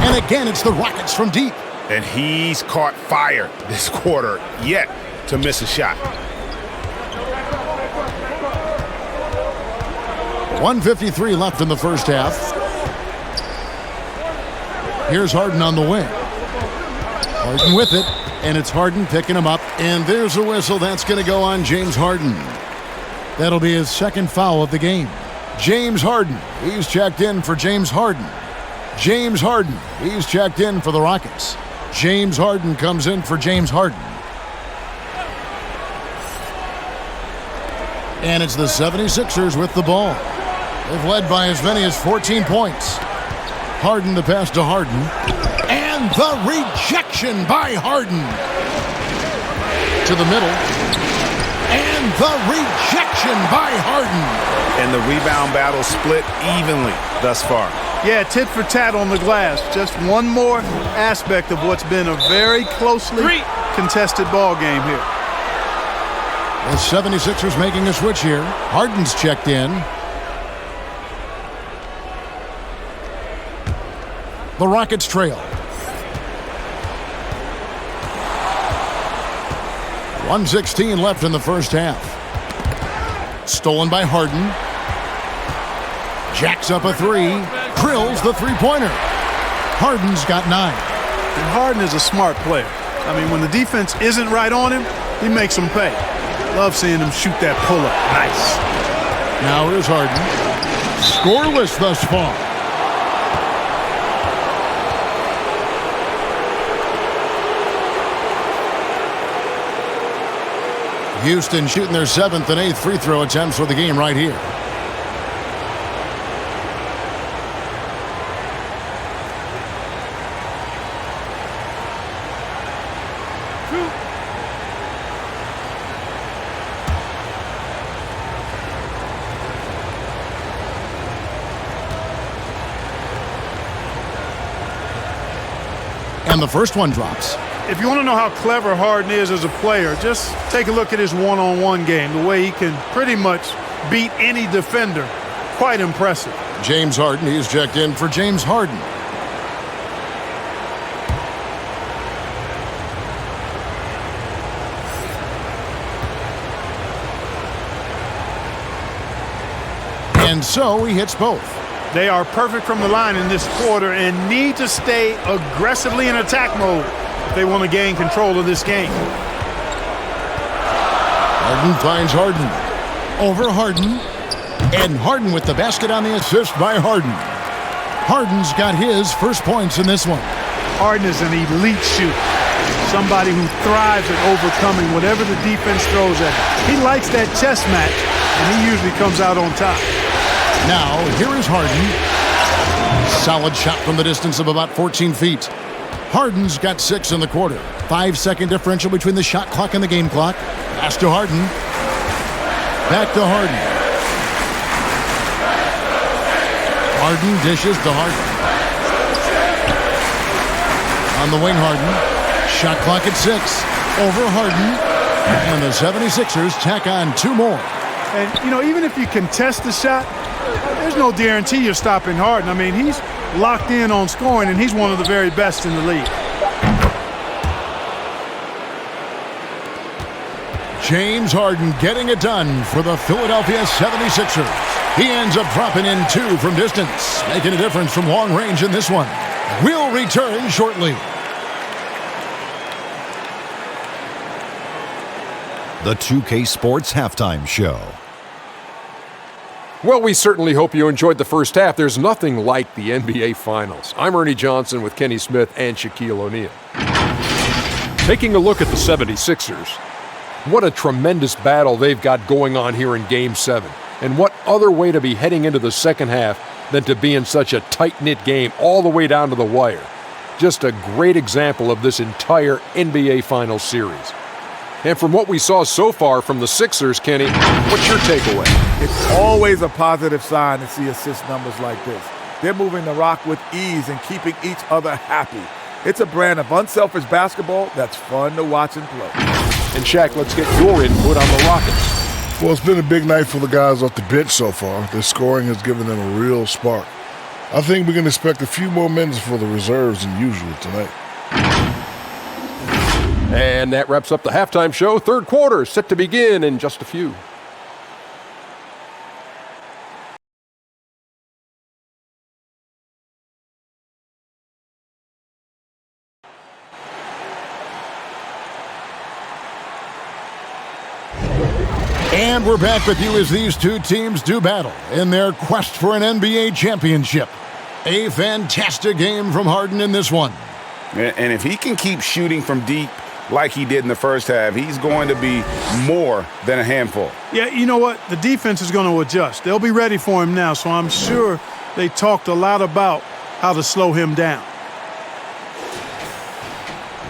And again, it's the Rockets from deep. And he's caught fire this quarter, yet to miss a shot. 1:53 left in the first half. Here's Harden on the wing. Harden with it, and it's Harden picking him up. And there's a whistle. That's going to go on James Harden. That'll be his second foul of the game. James Harden, he's checked in for James Harden. James Harden, he's checked in for the Rockets. James Harden comes in for James Harden. And it's the 76ers with the ball. They've led by as many as 14 points. Harden the pass to Harden. And the rejection by Harden. To the middle. And the rejection by Harden. And the rebound battle split evenly thus far. Yeah, tit for tat on the glass. Just one more aspect of what's been a very closely contested ball game here. The 76ers making a switch here. Harden's checked in. The Rockets trail. 1:16 left in the first half. Stolen by Harden. Jacks up a three. Drills the three-pointer. Harden's got 9. And Harden is a smart player. I mean, when the defense isn't right on him, he makes them pay. Love seeing him shoot that pull-up. Nice. Now here's Harden. Scoreless thus far. Houston shooting their 7th and 8th free throw attempts for the game right here. And the first one drops. If you want to know how clever Harden is as a player, just take a look at his one-on-one game. The way he can pretty much beat any defender. Quite impressive. James Harden, he's checked in for James Harden. And so he hits both. They are perfect from the line in this quarter and need to stay aggressively in attack mode if they want to gain control of this game. Harden finds Harden. Over Harden. And Harden with the basket on the assist by Harden. Harden's got his first points in this one. Harden is an elite shooter. Somebody who thrives at overcoming whatever the defense throws at him. He likes that chess match, and he usually comes out on top. Now, here is Harden. Solid shot from the distance of about 14 feet. Harden's got 6 in the quarter. 5-second differential between the shot clock and the game clock. Pass to Harden. Back to Harden. Harden dishes to Harden. On the wing, Harden. Shot clock at 6. Over Harden. And the 76ers tack on 2 more. And, you know, even if you contest the shot, there's no guarantee you're stopping Harden. I mean, he's locked in on scoring, and he's one of the very best in the league. James Harden getting it done for the Philadelphia 76ers. He ends up dropping in 2 from distance, making a difference from long range in this one. We'll return shortly. The 2K Sports Halftime Show. Well, we certainly hope you enjoyed the first half. There's nothing like the NBA Finals. I'm Ernie Johnson with Kenny Smith and Shaquille O'Neal. Taking a look at the 76ers, what a tremendous battle they've got going on here in Game 7. And what other way to be heading into the second half than to be in such a tight-knit game all the way down to the wire. Just a great example of this entire NBA Finals series. And from what we saw so far from the Sixers, Kenny, what's your takeaway? It's always a positive sign to see assist numbers like this. They're moving the rock with ease and keeping each other happy. It's a brand of unselfish basketball that's fun to watch and play. And Shaq, let's get your input on the Rockets. Well, it's been a big night for the guys off the bench so far. Their scoring has given them a real spark. I think we can expect a few more minutes for the reserves than usual tonight. And that wraps up the halftime show. Third quarter set to begin in just a few. And we're back with you as these two teams do battle in their quest for an NBA championship. A fantastic game from Harden in this one. And if he can keep shooting from deep like he did in the first half, he's going to be more than a handful. Yeah, you know what? The defense is going to adjust. They'll be ready for him now, so I'm sure they talked a lot about how to slow him down.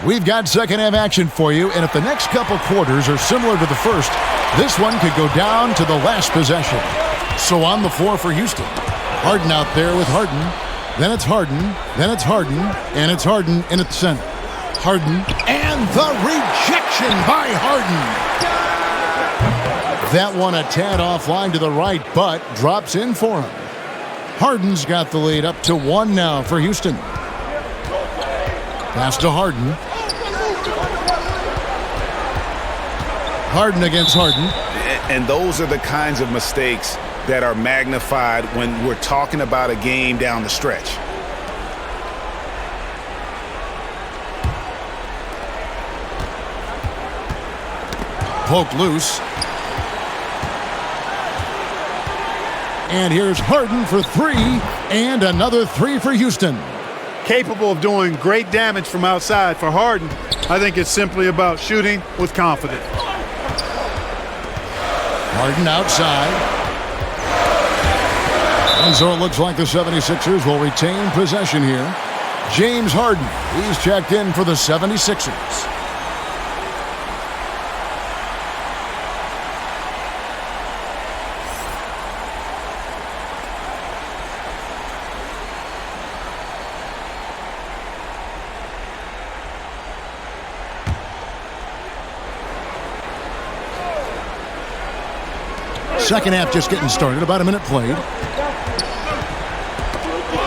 We've got second half action for you, and if the next couple quarters are similar to the first, this one could go down to the last possession. So on the floor for Houston. Harden out there with Harden. Then it's Harden. Then it's Harden. And it's Harden in at the center. Harden. And the rejection by Harden. That one a tad offline to the right, but drops in for him. Harden's got the lead up to 1 now for Houston. Pass to Harden. Harden against Harden. And those are the kinds of mistakes that are magnified when we're talking about a game down the stretch. Poked loose. And here's Harden for 3, and another 3 for Houston. Capable of doing great damage from outside for Harden. I think it's simply about shooting with confidence. Harden outside. And so it looks like the 76ers will retain possession here. James Harden, he's checked in for the 76ers. Second half just getting started, about a minute played.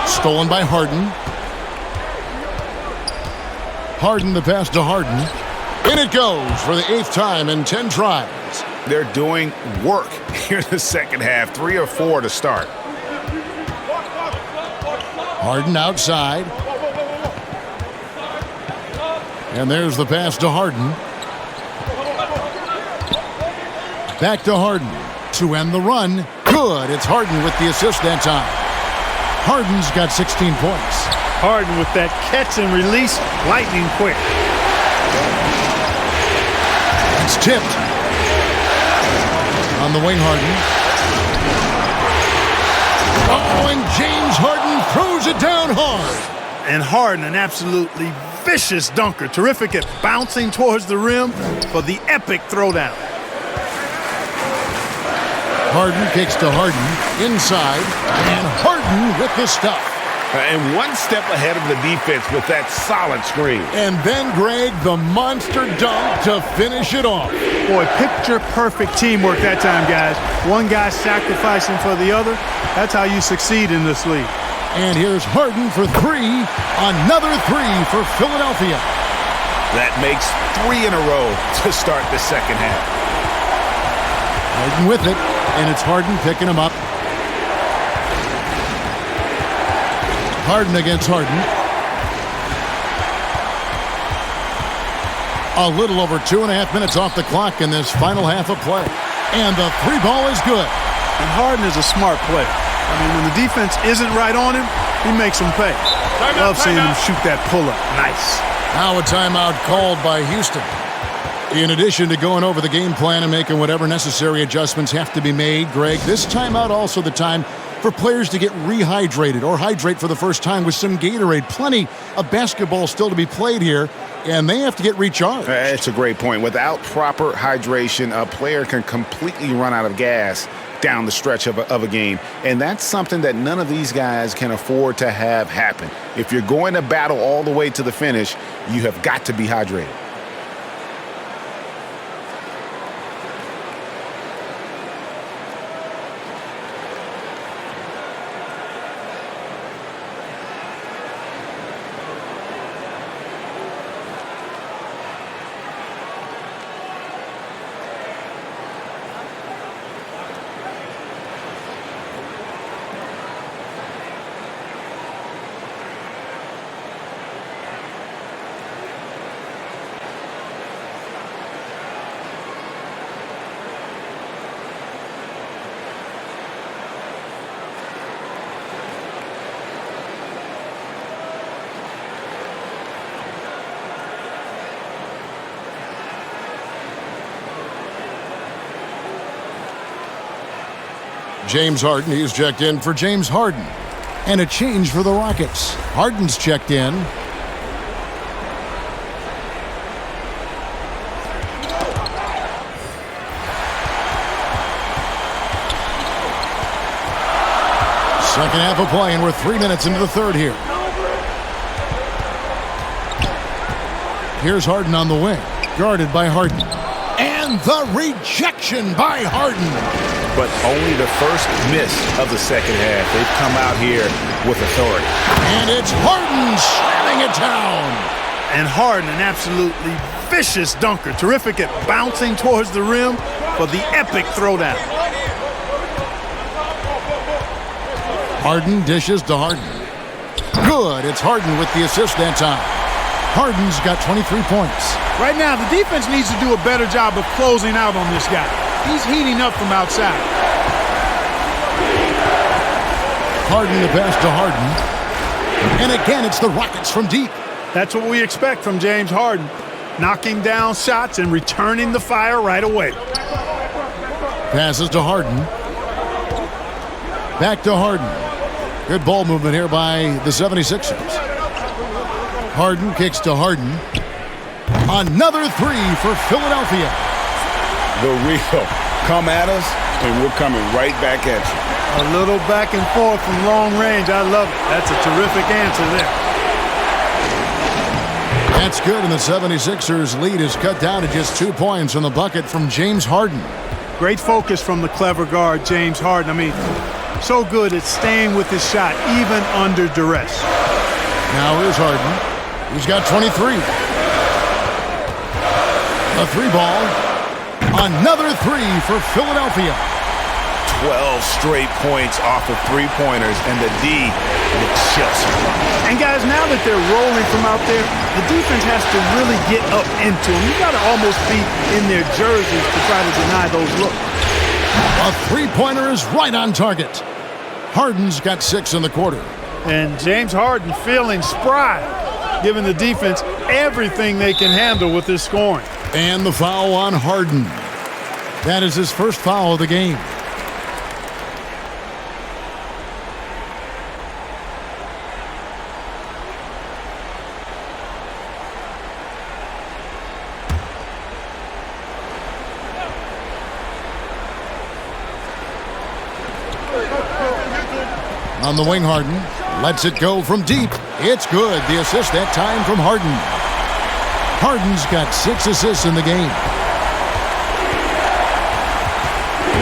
Stolen by Harden. Harden the pass to Harden. In it goes for the 8th time in 10 tries. They're doing work here in the second half. 3 or 4 to start. Harden outside. And there's the pass to Harden. Back to Harden to end the run. Good. It's Harden with the assist that time. Harden's got 16 points. Harden with that catch and release, lightning quick. It's tipped. On the wing, Harden. Oh, and James Harden throws it down hard. And Harden, an absolutely vicious dunker. Terrific at bouncing towards the rim for the epic throwdown. Harden kicks to Harden, inside, and Harden with the stuff. And one step ahead of the defense with that solid screen. And then, Greg, the monster dunk to finish it off. Boy, picture-perfect teamwork that time, guys. One guy sacrificing for the other. That's how you succeed in this league. And here's Harden for 3. Another 3 for Philadelphia. That makes 3 in a row to start the second half. Harden with it, and it's Harden picking him up. Harden against Harden. A little over 2.5 minutes off the clock in this final half of play. And the 3 ball is good. And Harden is a smart player. I mean, when the defense isn't right on him, he makes them pay. Love seeing him shoot that pull-up. Nice. Now a timeout called by Houston. In addition to going over the game plan and making whatever necessary adjustments have to be made, Greg, this timeout also the time for players to get rehydrated or hydrate for the first time with some Gatorade. Plenty of basketball still to be played here, and they have to get recharged. It's a great point. Without proper hydration, a player can completely run out of gas down the stretch of a game. And that's something that none of these guys can afford to have happen. If you're going to battle all the way to the finish, you have got to be hydrated. James Harden, he's checked in for James Harden. And a change for the Rockets. Harden's checked in. Second half of play, and we're 3 minutes into the third here. Here's Harden on the wing, guarded by Harden. And the rejection by Harden. But only the first miss of the second half. They've come out here with authority. And it's Harden slamming it down. And Harden, an absolutely vicious dunker. Terrific at bouncing towards the rim for the epic throwdown. Harden dishes to Harden. Good. It's Harden with the assist that time. Harden's got 23 points. Right now, the defense needs to do a better job of closing out on this guy. He's heating up from outside. Harden the pass to Harden. And again, it's the Rockets from deep. That's what we expect from James Harden. Knocking down shots and returning the fire right away. Passes to Harden. Back to Harden. Good ball movement here by the 76ers. Harden kicks to Harden. Another 3 for Philadelphia. The real. Come at us, and we're coming right back at you. A little back and forth from long range. I love it. That's a terrific answer there. That's good, and the 76ers lead is cut down to just 2 points on the bucket from James Harden. Great focus from the clever guard, James Harden. I mean, so good at staying with his shot, even under duress. Now here's Harden. He's got 23. A 3 ball. Another three for Philadelphia. 12 straight points off of three-pointers, and the D looks chills. And guys, now that they're rolling from out there, the defense has to really get up into them. You got to almost be in their jerseys to try to deny those looks. A three-pointer is right on target. Harden's got 6 in the quarter. And James Harden feeling spry, giving the defense everything they can handle with this scoring. And the foul on Harden. That is his first foul of the game. On the wing, Harden lets it go from deep. It's good. The assist that time from Harden. Harden's got 6 assists in the game.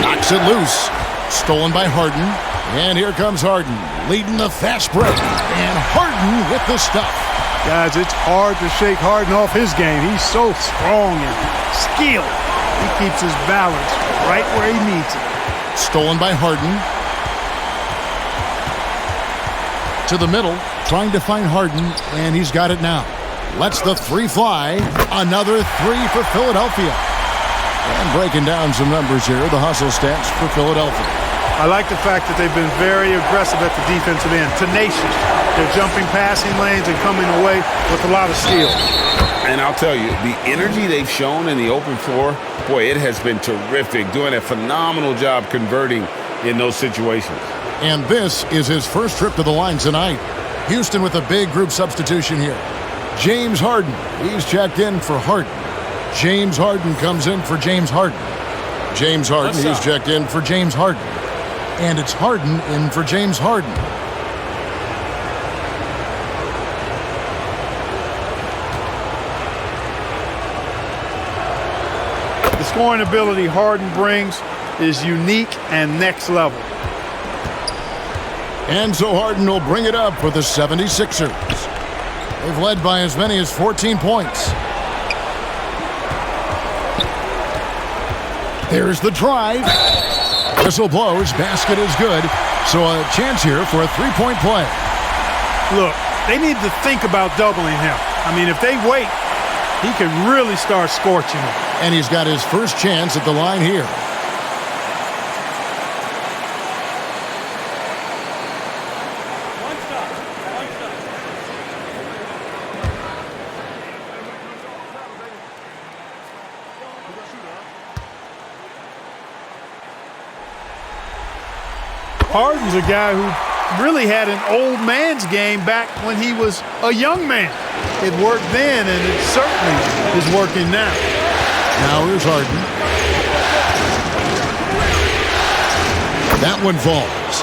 Knocks it loose. Stolen by Harden. And here comes Harden, leading the fast break. And Harden with the stuff. Guys, it's hard to shake Harden off his game. He's so strong and skilled. He keeps his balance right where he needs it. Stolen by Harden. To the middle, trying to find Harden, and he's got it now. Lets the three fly. Another three for Philadelphia. And breaking down some numbers here, the hustle stats for Philadelphia. I like the fact that they've been very aggressive at the defensive end, tenacious. They're jumping passing lanes and coming away with a lot of skill. And I'll tell you, the energy they've shown in the open floor, boy, it has been terrific, doing a phenomenal job converting in those situations. And this is his first trip to the line tonight. Houston with a big group substitution here. James Harden, he's checked in for Harden. James Harden comes in for James Harden. James Harden, he's checked in for James Harden. And it's Harden in for James Harden. The scoring ability Harden brings is unique and next level. And so Harden will bring it up for the 76ers. They've led by as many as 14 points. There's the drive. Whistle blows. Basket is good. So a chance here for a three-point play. Look, they need to think about doubling him. I mean, if they wait, he can really start scorching them. And he's got his first chance at the line here. Harden's a guy who really had an old man's game back when he was a young man. It worked then, and it certainly is working now. Now here's Harden. That one falls.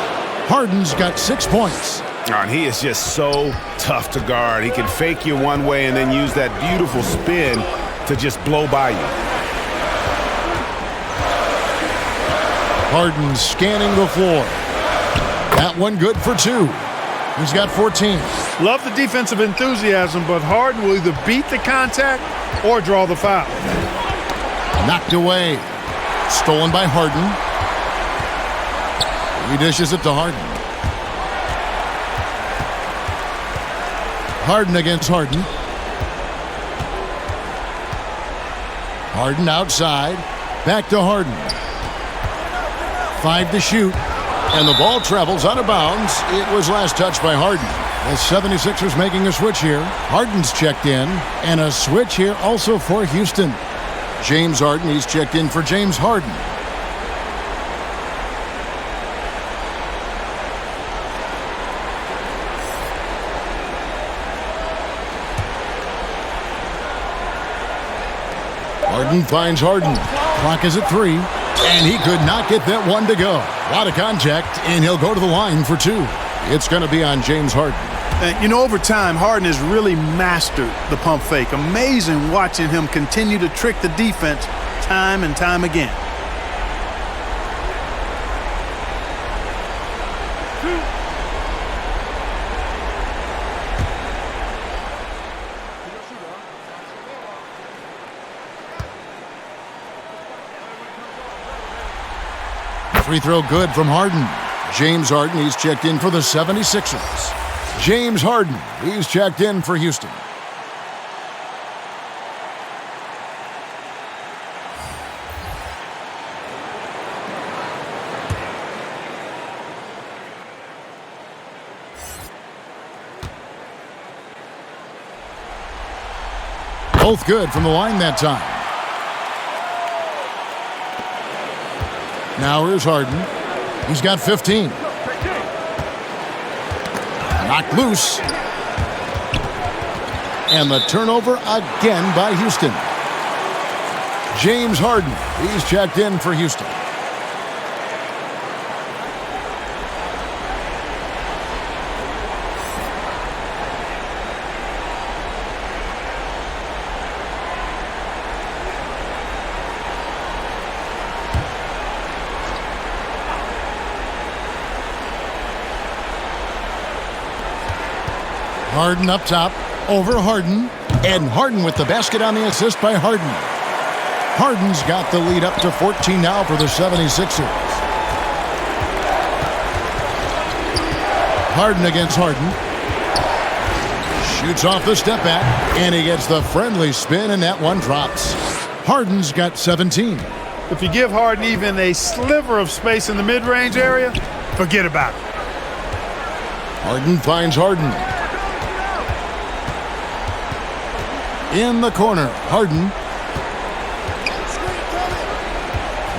Harden's got 6 points. And he is just so tough to guard. He can fake you one way and then use that beautiful spin to just blow by you. Harden scanning the floor. That one good for 2. He's got 14. Love the defensive enthusiasm, but Harden will either beat the contact or draw the foul. Knocked away. Stolen by Harden. He dishes it to Harden. Harden against Harden. Harden outside. Back to Harden. 5 to shoot. And the ball travels out of bounds. It was last touched by Harden. The 76ers making a switch here. Harden's checked in. And a switch here also for Houston. James Harden, he's checked in for James Harden. Harden finds Harden. Clock is at 3. And he could not get that one to go. A lot of contact, and he'll go to the line for 2. It's going to be on James Harden. You know, over time, Harden has really mastered the pump fake. Amazing watching him continue to trick the defense time and time again. Free throw good from Harden. James Harden, he's checked in for the 76ers. James Harden, he's checked in for Houston. Both good from the line that time. Now here's Harden. He's got 15. Knocked loose. And the turnover again by Houston. James Harden, he's checked in for Houston. Harden up top, over Harden, and Harden with the basket on the assist by Harden. Harden's got the lead up to 14 now for the 76ers. Harden against Harden. Shoots off the step back, and he gets the friendly spin, and that one drops. Harden's got 17. If you give Harden even a sliver of space in the mid-range area, forget about it. Harden finds Harden. In the corner, Harden.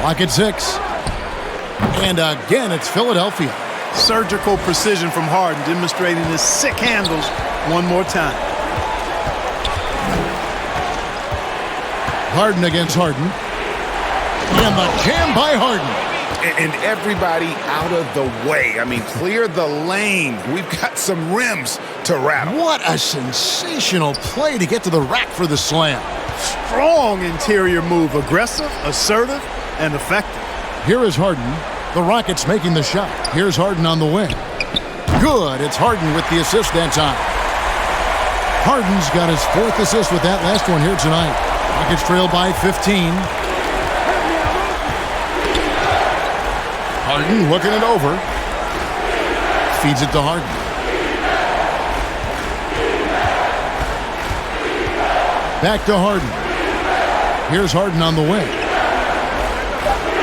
Clock at 6. And again, it's Philadelphia. Surgical precision from Harden, demonstrating his sick handles one more time. Harden against Harden. And the jam by Harden. And everybody out of the way. I mean, clear the lane. We've got some rims to rattle. What a sensational play to get to the rack for the slam. Strong interior move. Aggressive, assertive, and effective. Here is Harden. The Rockets making the shot. Here's Harden on the wing. Good. It's Harden with the assist that time. Harden's got his 4th assist with that last one here tonight. Rockets trail by 15. Harden looking it over. Feeds it to Harden. Back to Harden. Here's Harden on the wing.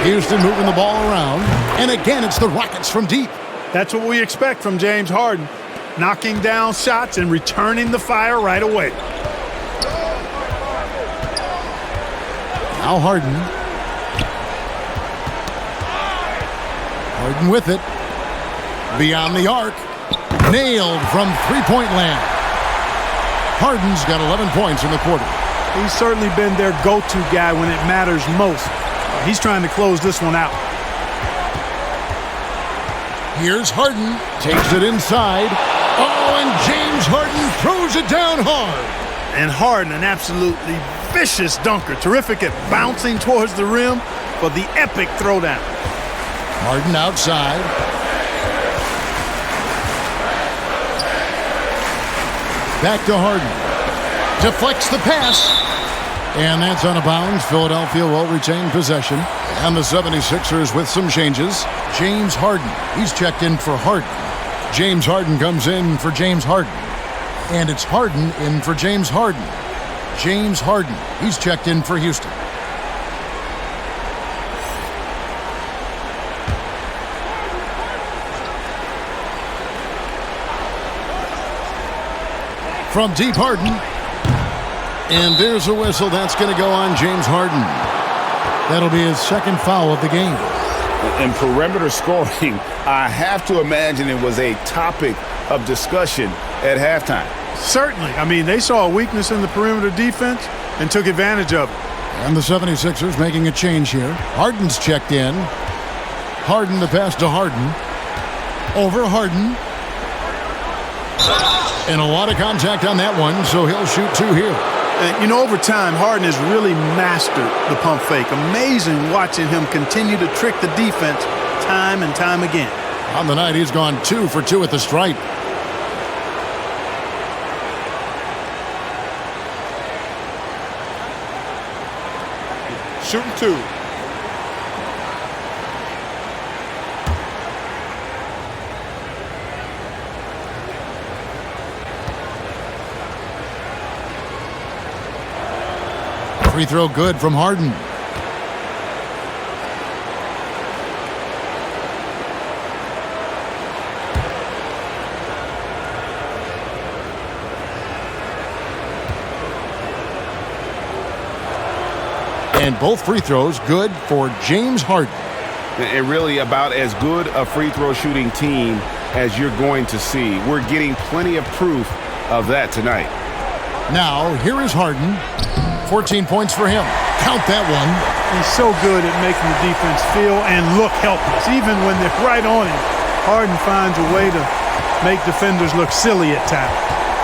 Houston moving the ball around. And again, it's the Rockets from deep. That's what we expect from James Harden. Knocking down shots and returning the fire right away. Now Harden. Harden with it. Beyond the arc. Nailed from three-point land. Harden's got 11 points in the quarter. He's certainly been their go-to guy when it matters most. He's trying to close this one out. Here's Harden. Takes it inside. Oh, and James Harden throws it down hard. And Harden, an absolutely vicious dunker. Terrific at bouncing towards the rim for the epic throwdown. Harden outside. Back to Harden. Deflects the pass. And that's out of bounds. Philadelphia will retain possession. And the 76ers with some changes. James Harden. He's checked in for Harden. James Harden comes in for James Harden. And it's Harden in for James Harden. James Harden. He's checked in for Houston. From deep, Harden. And there's a whistle. That's going to go on James Harden. That'll be his 2nd foul of the game. In perimeter scoring, I have to imagine it was a topic of discussion at halftime. Certainly. I mean, they saw a weakness in the perimeter defense and took advantage of it. And the 76ers making a change here. Harden's checked in. Harden the pass to Harden. Over Harden. And a lot of contact on that one, so he'll shoot 2 here. And, you know, over time, Harden has really mastered the pump fake. Amazing watching him continue to trick the defense time and time again. On the night, he's gone 2 for 2 at the stripe. Shooting 2. Free throw good from Harden. And both free throws good for James Harden. And really about as good a free throw shooting team as you're going to see. We're getting plenty of proof of that tonight. Now, here is Harden. 14 points for him. Count that one. He's so good at making the defense feel and look helpless. Even when they're right on him, Harden finds a way to make defenders look silly at times.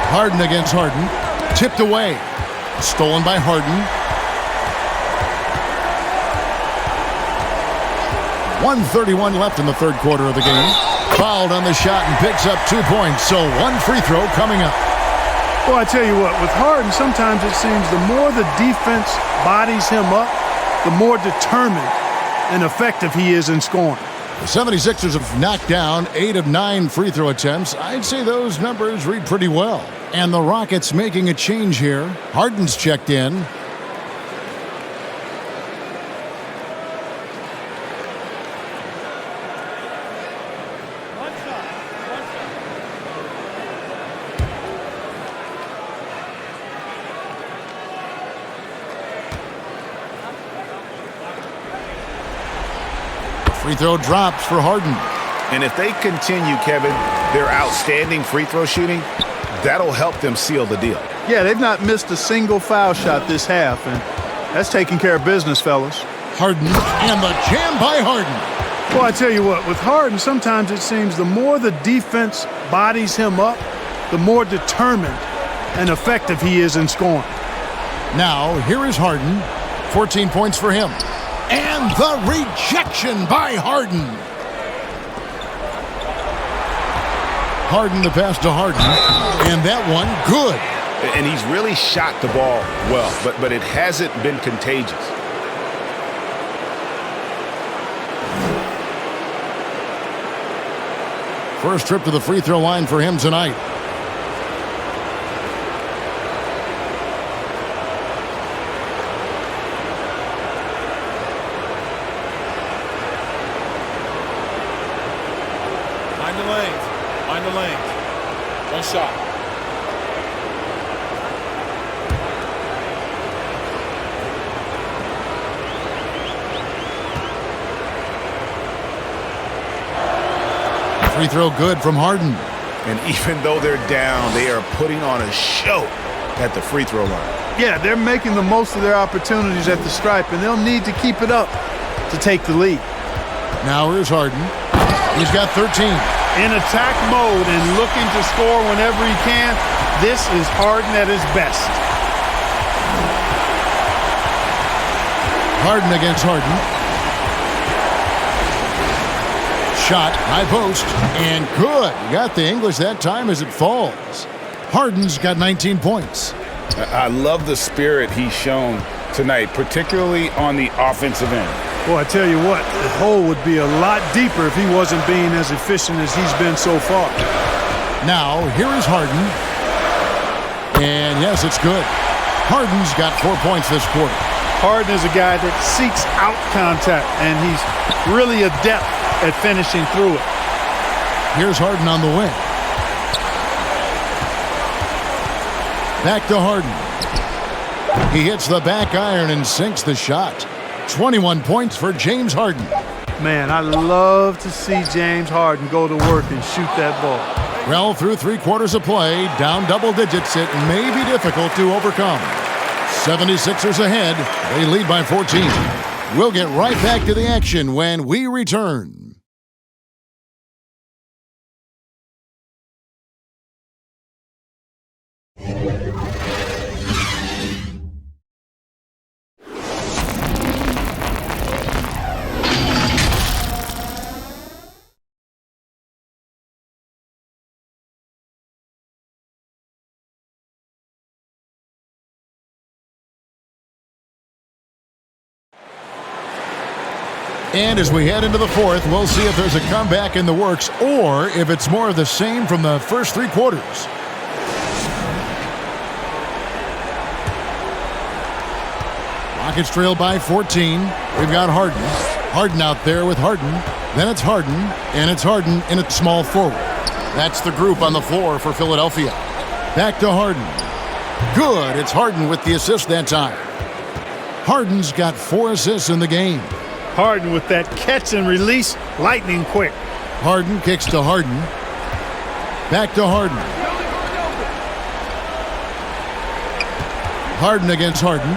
Harden against Harden. Tipped away. Stolen by Harden. 1:31 left in the third quarter of the game. Fouled on the shot and picks up 2 points. So one free throw coming up. Well, I tell you what, with Harden, sometimes it seems the more the defense bodies him up, the more determined and effective he is in scoring. The 76ers have knocked down 8 of 9 free throw attempts. I'd say those numbers read pretty well. And the Rockets making a change here. Harden's checked in. Free throw drops for Harden. And if they continue, Kevin, their outstanding free throw shooting, that'll help them seal the deal. Yeah, they've not missed a single foul shot this half, and that's taking care of business, fellas. Harden and the jam by Harden. Well, I tell you what, with Harden, sometimes it seems the more the defense bodies him up, the more determined and effective he is in scoring. Now, here is Harden. 14 points for him. And the rejection by Harden. Harden the pass to Harden. And that one, good. And he's really shot the ball well, but it hasn't been contagious. First trip to the free throw line for him tonight. Mind the lanes. One shot. Free throw good from Harden. And even though they're down, they are putting on a show at the free throw line. Yeah, they're making the most of their opportunities at the stripe, and they'll need to keep it up to take the lead. Now here's Harden. He's got 13. In attack mode and looking to score whenever he can, this is Harden at his best. Harden against Harden. Shot, high post, and good. Got the English that time as it falls. Harden's got 19 points. I love the spirit he's shown tonight, particularly on the offensive end. Well, I tell you what, the hole would be a lot deeper if he wasn't being as efficient as he's been so far. Now, here is Harden. And yes, it's good. Harden's got 4 points this quarter. Harden is a guy that seeks out contact, and he's really adept at finishing through it. Here's Harden on the wing. Back to Harden. He hits the back iron and sinks the shot. 21 points for James Harden. Man, I love to see James Harden go to work and shoot that ball. Well, through 3 quarters of play, down double digits, it may be difficult to overcome. 76ers ahead. They lead by 14. We'll get right back to the action when we return. And as we head into the fourth, we'll see if there's a comeback in the works or if it's more of the same from the first 3 quarters. Rockets trail by 14. We've got Harden. Harden out there with Harden. Then it's Harden, and it's Harden in a small forward. That's the group on the floor for Philadelphia. Back to Harden. Good. It's Harden with the assist that time. Harden's got 4 assists in the game. Harden with that catch and release, lightning quick. Harden kicks to Harden. Back to Harden. Harden against Harden.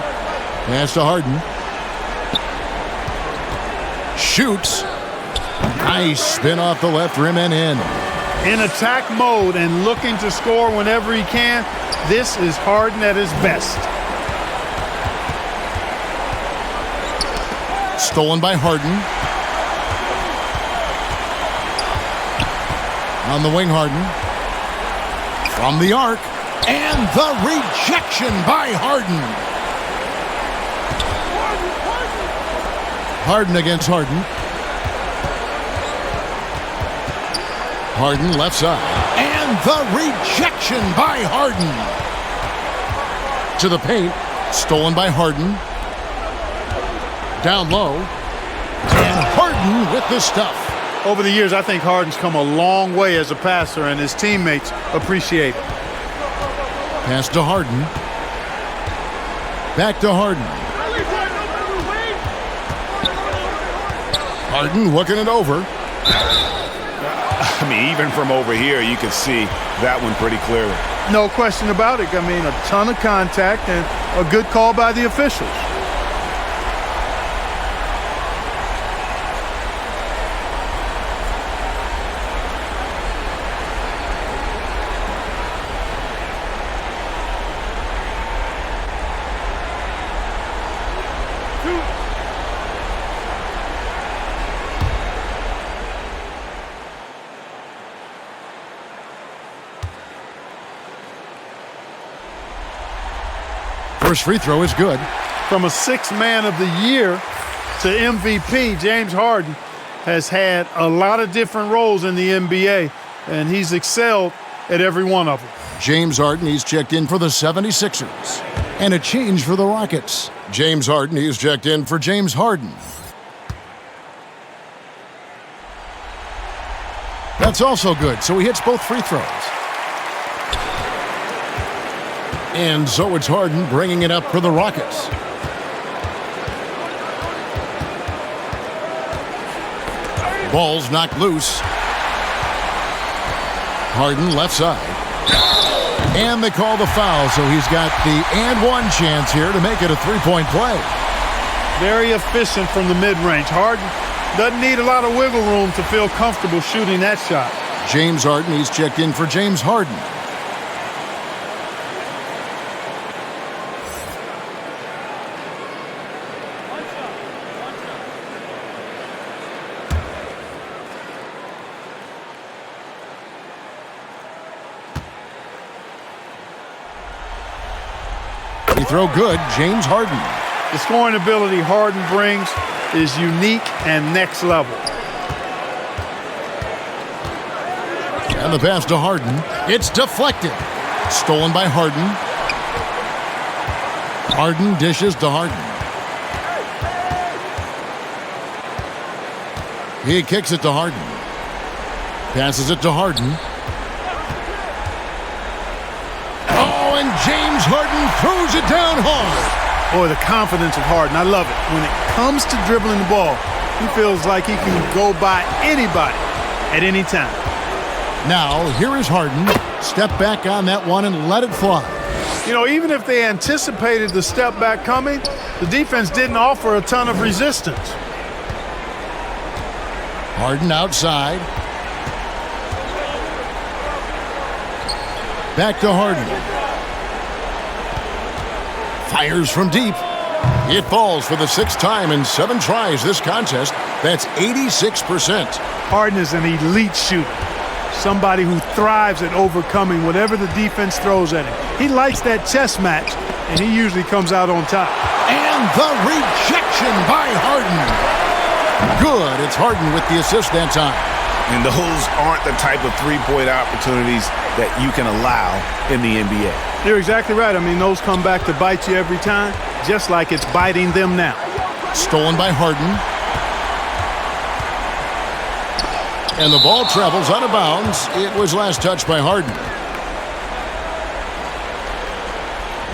Pass to Harden. Shoots. Nice spin off the left rim and in. In attack mode and looking to score whenever he can. This is Harden at his best. Stolen by Harden. On the wing, Harden. From the arc. And the rejection by Harden. Harden against Harden. Harden left side. And the rejection by Harden. To the paint. Stolen by Harden. Down low. And Harden with the stuff. Over the years, I think Harden's come a long way as a passer, and his teammates appreciate it. Pass to Harden. Back to Harden. Harden looking it over. I mean, even from over here, you can see that one pretty clearly. No question about it. I mean, a ton of contact and a good call by the officials. First free throw is good. From a sixth man of the year to MVP, James Harden has had a lot of different roles in the NBA, and he's excelled at every one of them. James Harden, he's checked in for the 76ers. And a change for the Rockets. James Harden, he's checked in for James Harden. That's also good, so he hits both free throws. And so it's Harden bringing it up for the Rockets. Ball's knocked loose. Harden left side. And they call the foul, so he's got the and one chance here to make it a three-point play. Very efficient from the mid-range. Harden doesn't need a lot of wiggle room to feel comfortable shooting that shot. James Harden, he's checked in for James Harden. Throw good, James Harden. The scoring ability Harden brings is unique and next level. And the pass to Harden. It's deflected. Stolen by Harden. Harden dishes to Harden. He kicks it to Harden. Passes it to Harden. And James Harden throws it down hard. Boy, the confidence of Harden, I love it. When it comes to dribbling the ball, he feels like he can go by anybody at any time. Now, here is Harden. Step back on that one and let it fly. You know, even if they anticipated the step back coming, the defense didn't offer a ton of resistance. Harden outside. Back to Harden. Fires from deep. It falls for the sixth time in 7 tries this contest. That's 86%. Harden is an elite shooter. Somebody who thrives at overcoming whatever the defense throws at him. He likes that chess match, and he usually comes out on top. And the rejection by Harden. Good. It's Harden with the assist that time. And those aren't the type of three-point opportunities that you can allow in the NBA. You're exactly right. I mean, those come back to bite you every time. just like it's biting them now. Stolen by Harden. And the ball travels out of bounds. It was last touched by Harden.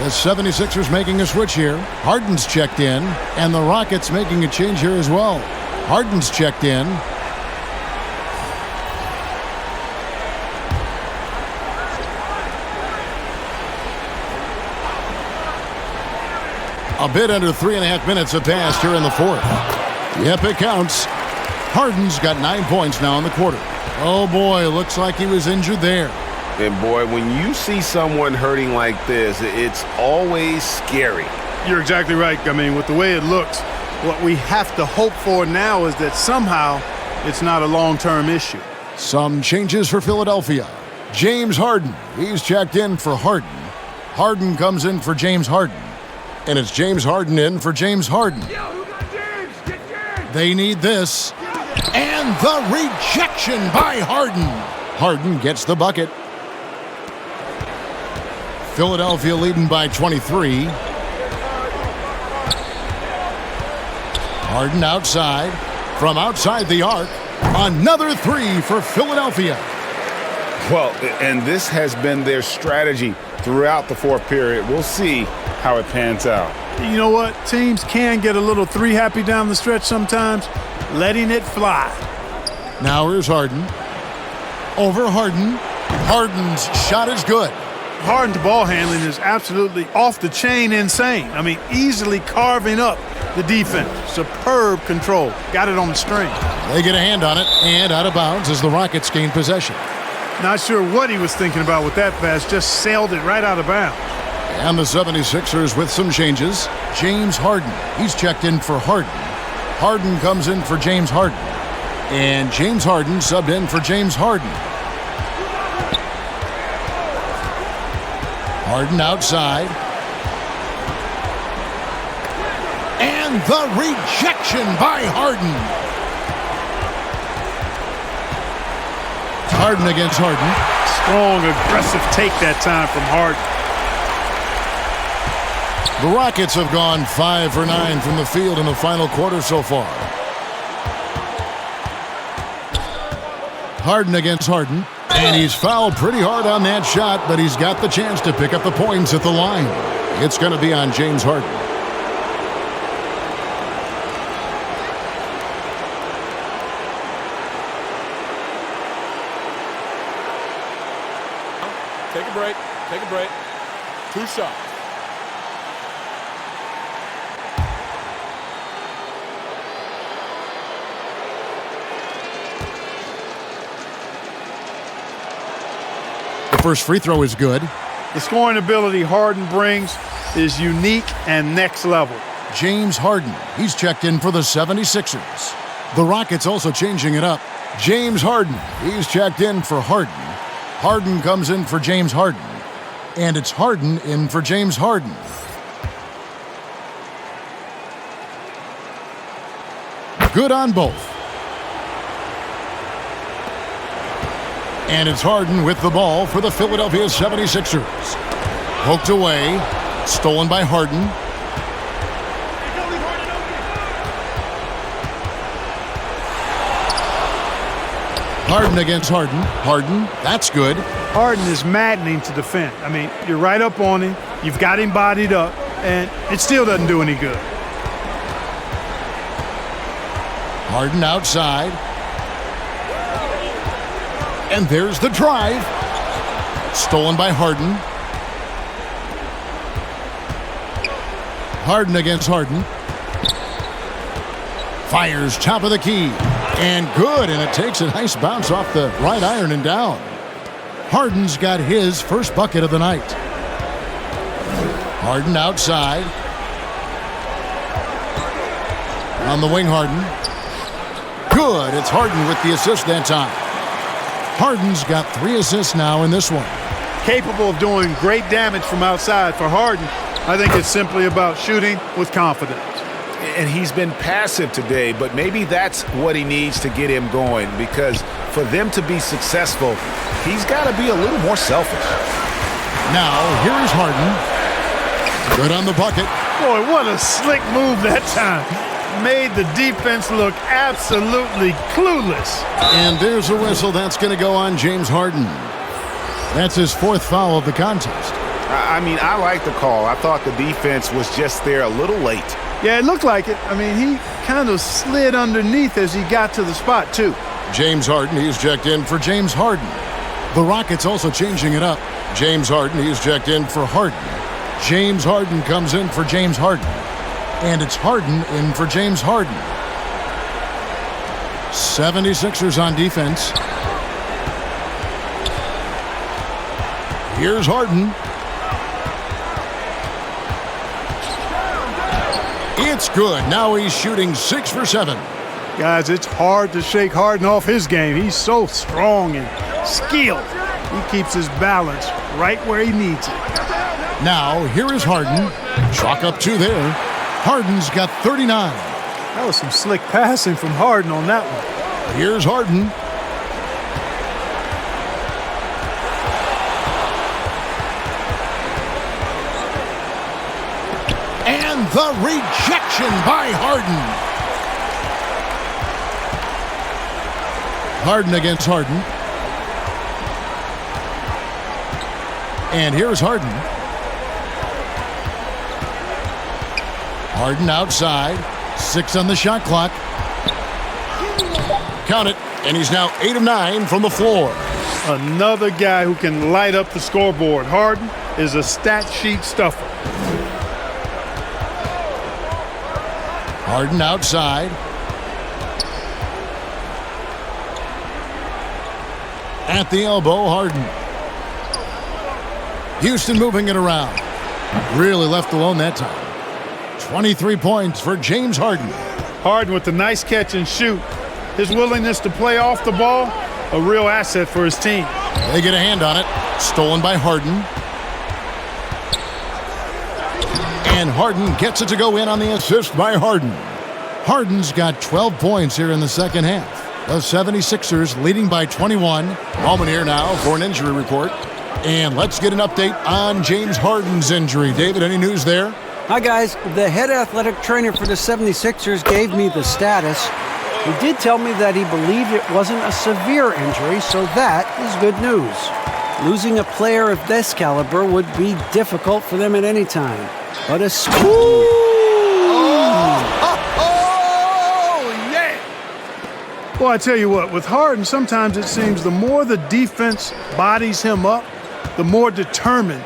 The 76ers making a switch here. Harden's checked in, and the Rockets making a change here as well. Harden's checked in. A bit under 3.5 minutes have passed here in the fourth. Yep, it counts. Harden's got 9 points now in the quarter. Oh boy, looks like he was injured there. And boy, when you see someone hurting like this, it's always scary. You're exactly right. I mean, with the way it looks, what we have to hope for now is that somehow it's not a long-term issue. Some changes for Philadelphia. James Harden, he's checked in for Harden. Harden comes in for James Harden. And it's James Harden in for James Harden. They need this. And the rejection by Harden. Harden gets the bucket. Philadelphia leading by 23. Harden outside. From outside the arc, another three for Philadelphia. Well, and this has been their strategy throughout the fourth period. We'll see how it pans out. You know what? Teams can get a little three-happy down the stretch sometimes, letting it fly. Now here's Harden. Over Harden. Harden's shot is good. Harden's ball handling is absolutely off the chain insane. I mean, easily carving up the defense. Superb control. Got it on the string. They get a hand on it, and out of bounds as the Rockets gain possession. Not sure what he was thinking about with that pass. Just sailed it right out of bounds. And the 76ers with some changes. James Harden. He's checked in for Harden. Harden comes in for James Harden. And James Harden subbed in for James Harden. Harden outside. And the rejection by Harden. Harden against Harden. Strong, aggressive take that time from Harden. The Rockets have gone 5 for 9 from the field in the final quarter so far. Harden against Harden. And he's fouled pretty hard on that shot, but he's got the chance to pick up the points at the line. It's going to be on James Harden. Take a break. Take a break. 2 shots. The first free throw is good. The scoring ability Harden brings is unique and next level. James Harden, he's checked in for the 76ers. The Rockets also changing it up. James Harden, he's checked in for Harden. Harden comes in for James Harden. And it's Harden in for James Harden. Good on both. And it's Harden with the ball for the Philadelphia 76ers. Poked away. Stolen by Harden. Harden against Harden. Harden, that's good. Harden is maddening to defend. I mean, you're right up on him. You've got him bodied up, and it still doesn't do any good. Harden outside. And there's the drive. Stolen by Harden. Harden against Harden. Fires top of the key. And good, and it takes a nice bounce off the right iron and down. Harden's got his first bucket of the night. Harden outside. On the wing, Harden. Good, it's Harden with the assist that time. Harden's got 3 assists now in this one. Capable of doing great damage from outside. For Harden, I think it's simply about shooting with confidence. And he's been passive today, but maybe that's what he needs to get him going, because for them to be successful, he's got to be a little more selfish. Now, here is Harden. Good on the bucket. Boy, what a slick move that time. Made the defense look absolutely clueless. And there's a whistle. That's going to go on James Harden. That's his 4th foul of the contest. I mean, I like the call. I thought the defense was just there a little late. Yeah, it looked like it. I mean, he kind of slid underneath as he got to the spot, too. James Harden, he's checked in for James Harden. The Rockets also changing it up. James Harden, he's checked in for Harden. James Harden comes in for James Harden. And it's Harden in for James Harden. 76ers on defense. Here's Harden. It's good. Now he's shooting 6 for 7. Guys, it's hard to shake Harden off his game. He's so strong and skilled. He keeps his balance right where he needs it. Now, here is Harden. Chalk up 2 there. Harden's got 39. That was some slick passing from Harden on that one. Here's Harden. And the rejection by Harden. Harden against Harden. And here's Harden. Harden outside. 6 on the shot clock. Count it. And he's now 8 of 9 from the floor. Another guy who can light up the scoreboard. Harden is a stat sheet stuffer. Harden outside. At the elbow, Harden. Houston moving it around. Really left alone that time. 23 points for James Harden. Harden with the nice catch and shoot. His willingness to play off the ball, a real asset for his team. They get a hand on it. Stolen by Harden. And Harden gets it to go in on the assist by Harden. Harden's got 12 points here in the second half. The 76ers leading by 21. Moment here now for an injury report. And let's get an update on James Harden's injury. David, any news there? Hi, guys. The head athletic trainer for the 76ers gave me the status. He did tell me that he believed it wasn't a severe injury, so that is good news. Losing a player of this caliber would be difficult for them at any time. But especially... Well, I tell you what, with Harden, sometimes it seems the more the defense bodies him up, the more determined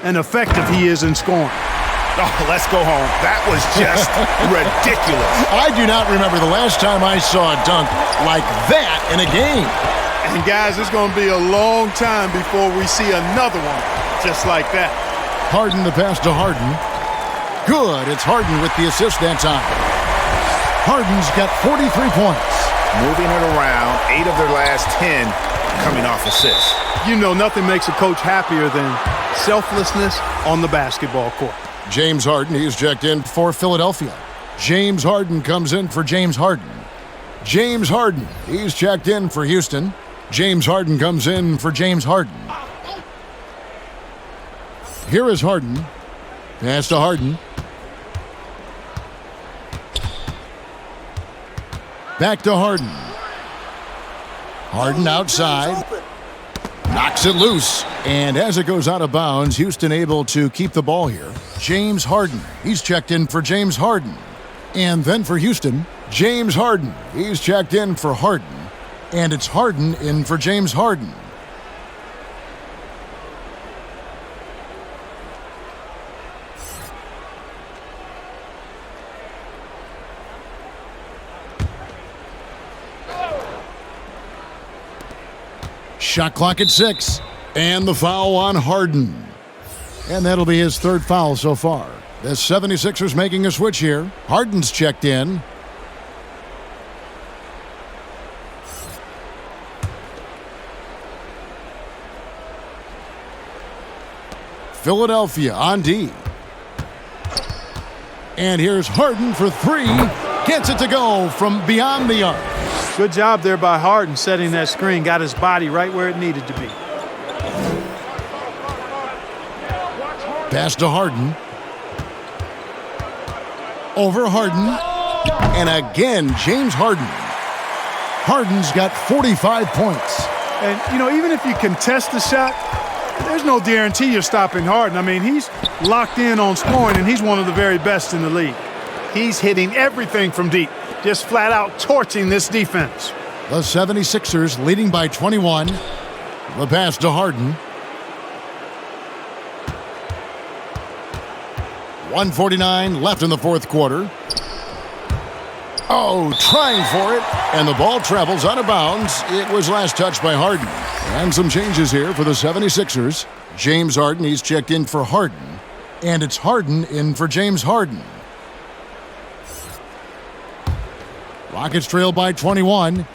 and effective he is in scoring. Oh, let's go home. That was just ridiculous. I do not remember the last time I saw a dunk like that in a game. And guys, it's going to be a long time before we see another one just like that. Harden the pass to Harden. Good. It's Harden with the assist that time. Harden's got 43 points. Moving it around, 8 of their last 10 coming off assists. You know, nothing makes a coach happier than selflessness on the basketball court. James Harden, he's checked in for Philadelphia. James Harden comes in for James Harden. James Harden, he's checked in for Houston. James Harden comes in for James Harden. Here is Harden. Pass to Harden. Back to Harden. Harden outside. Knocks it loose. And as it goes out of bounds, Houston able to keep the ball here. James Harden. He's checked in for James Harden. And then for Houston, James Harden. He's checked in for Harden. And it's Harden in for James Harden. Shot clock at 6. And the foul on Harden. And that'll be his 3rd foul so far. The 76ers making a switch here. Harden's checked in. Philadelphia on D. And here's Harden for 3. Gets it to go from beyond the arc. Good job there by Harden setting that screen. Got his body right where it needed to be. Pass to Harden. over Harden. And again, James Harden. Harden's got 45 points. And, even if you contest the shot, there's no guarantee you're stopping Harden. I mean, he's locked in on scoring, and he's one of the very best in the league. He's hitting everything from deep, just flat out torching this defense. The 76ers leading by 21. The pass to Harden. 1:49 left in the fourth quarter. Oh, trying for it, and the ball travels out of bounds. It was last touched by Harden. And some changes here for the 76ers. James Harden, he's checked in for Harden. And it's Harden in for James Harden. Rockets trail by 21.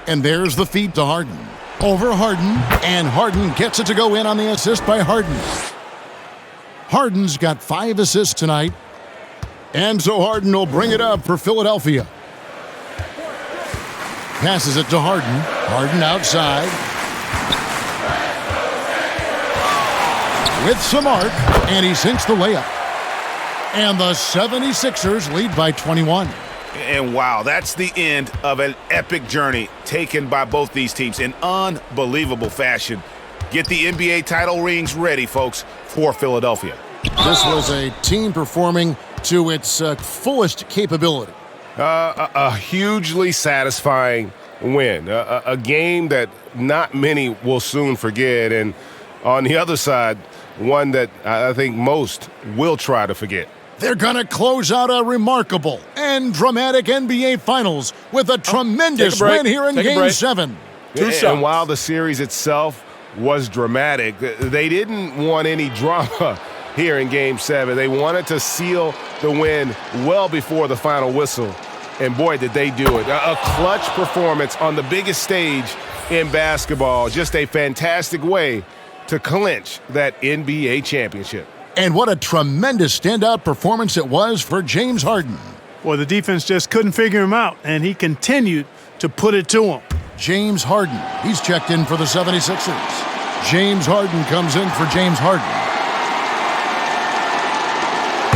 And there's the feed to Harden. Over Harden, and Harden gets it to go in on the assist by Harden. Harden's got 5 assists tonight. And so Harden will bring it up for Philadelphia. Passes it to Harden. Harden outside. With some arc, and he sinks the layup. And the 76ers lead by 21. And wow, that's the end of an epic journey taken by both these teams in unbelievable fashion. Get the NBA title rings ready, folks, for Philadelphia. This was a team performing to its fullest capability. A hugely satisfying win. A game that not many will soon forget. And on the other side, one that I think most will try to forget. They're going to close out a remarkable and dramatic NBA Finals with a tremendous win here in Game 7. And while the series itself was dramatic, they didn't want any drama here in Game 7. They wanted to seal the win well before the final whistle. And boy, did they do it. A clutch performance on the biggest stage in basketball. Just a fantastic way to clinch that NBA championship. And what a tremendous standout performance it was for James Harden. Well, the defense just couldn't figure him out, and he continued to put it to him. James Harden, he's checked in for the 76ers. James Harden comes in for James Harden.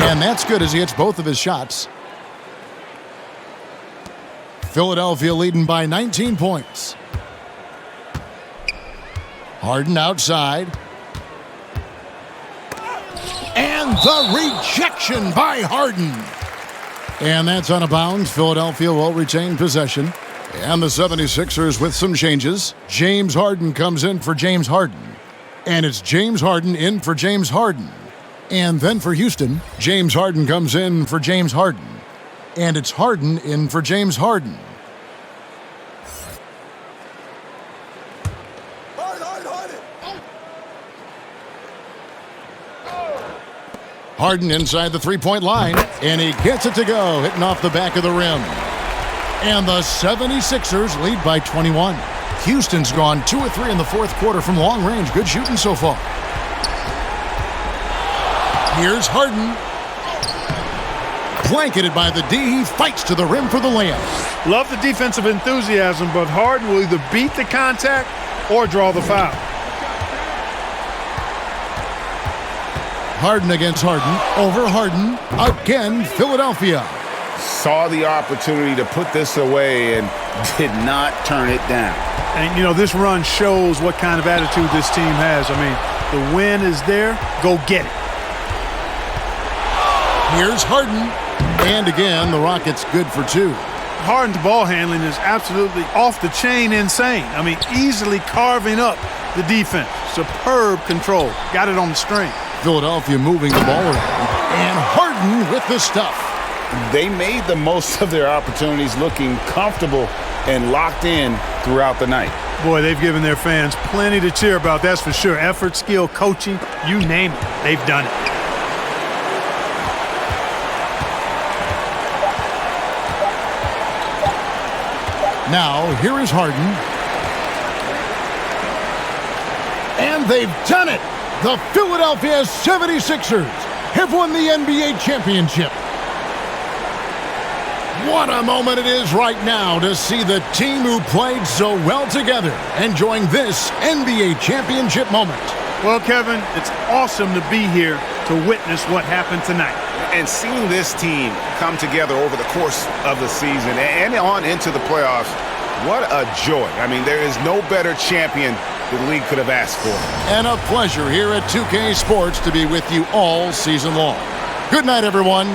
And that's good as he hits both of his shots. Philadelphia leading by 19 points. Harden outside. And the rejection by Harden. And that's out of bounds. Philadelphia will retain possession. And the 76ers with some changes. James Harden comes in for James Harden. And it's James Harden in for James Harden. And then for Houston, James Harden comes in for James Harden. And it's Harden in for James Harden. Harden inside the three-point line, and he gets it to go, hitting off the back of the rim. And the 76ers lead by 21. Houston's gone 2 of 3 in the fourth quarter from long range. Good shooting so far. Here's Harden. Blanketed by the D, he fights to the rim for the layup. Love the defensive enthusiasm, but Harden will either beat the contact or draw the foul. Harden against Harden, over Harden, again, Philadelphia. Saw the opportunity to put this away and did not turn it down. And, this run shows what kind of attitude this team has. I mean, the win is there. Go get it. Here's Harden. And again, the Rockets good for 2. Harden's ball handling is absolutely off the chain insane. I mean, easily carving up the defense. Superb control. Got it on the string. Philadelphia moving the ball around. And Harden with the stuff. They made the most of their opportunities, looking comfortable and locked in throughout the night. Boy, they've given their fans plenty to cheer about, that's for sure. Effort, skill, coaching, you name it. They've done it. Now, here is Harden. And they've done it! The Philadelphia 76ers have won the NBA championship. What a moment it is right now to see the team who played so well together enjoying this NBA championship moment. Well, Kevin, it's awesome to be here to witness what happened tonight. And seeing this team come together over the course of the season and on into the playoffs, what a joy. I mean, there is no better champion the league could have asked for. And a pleasure here at 2K Sports to be with you all season long. Good night, everyone.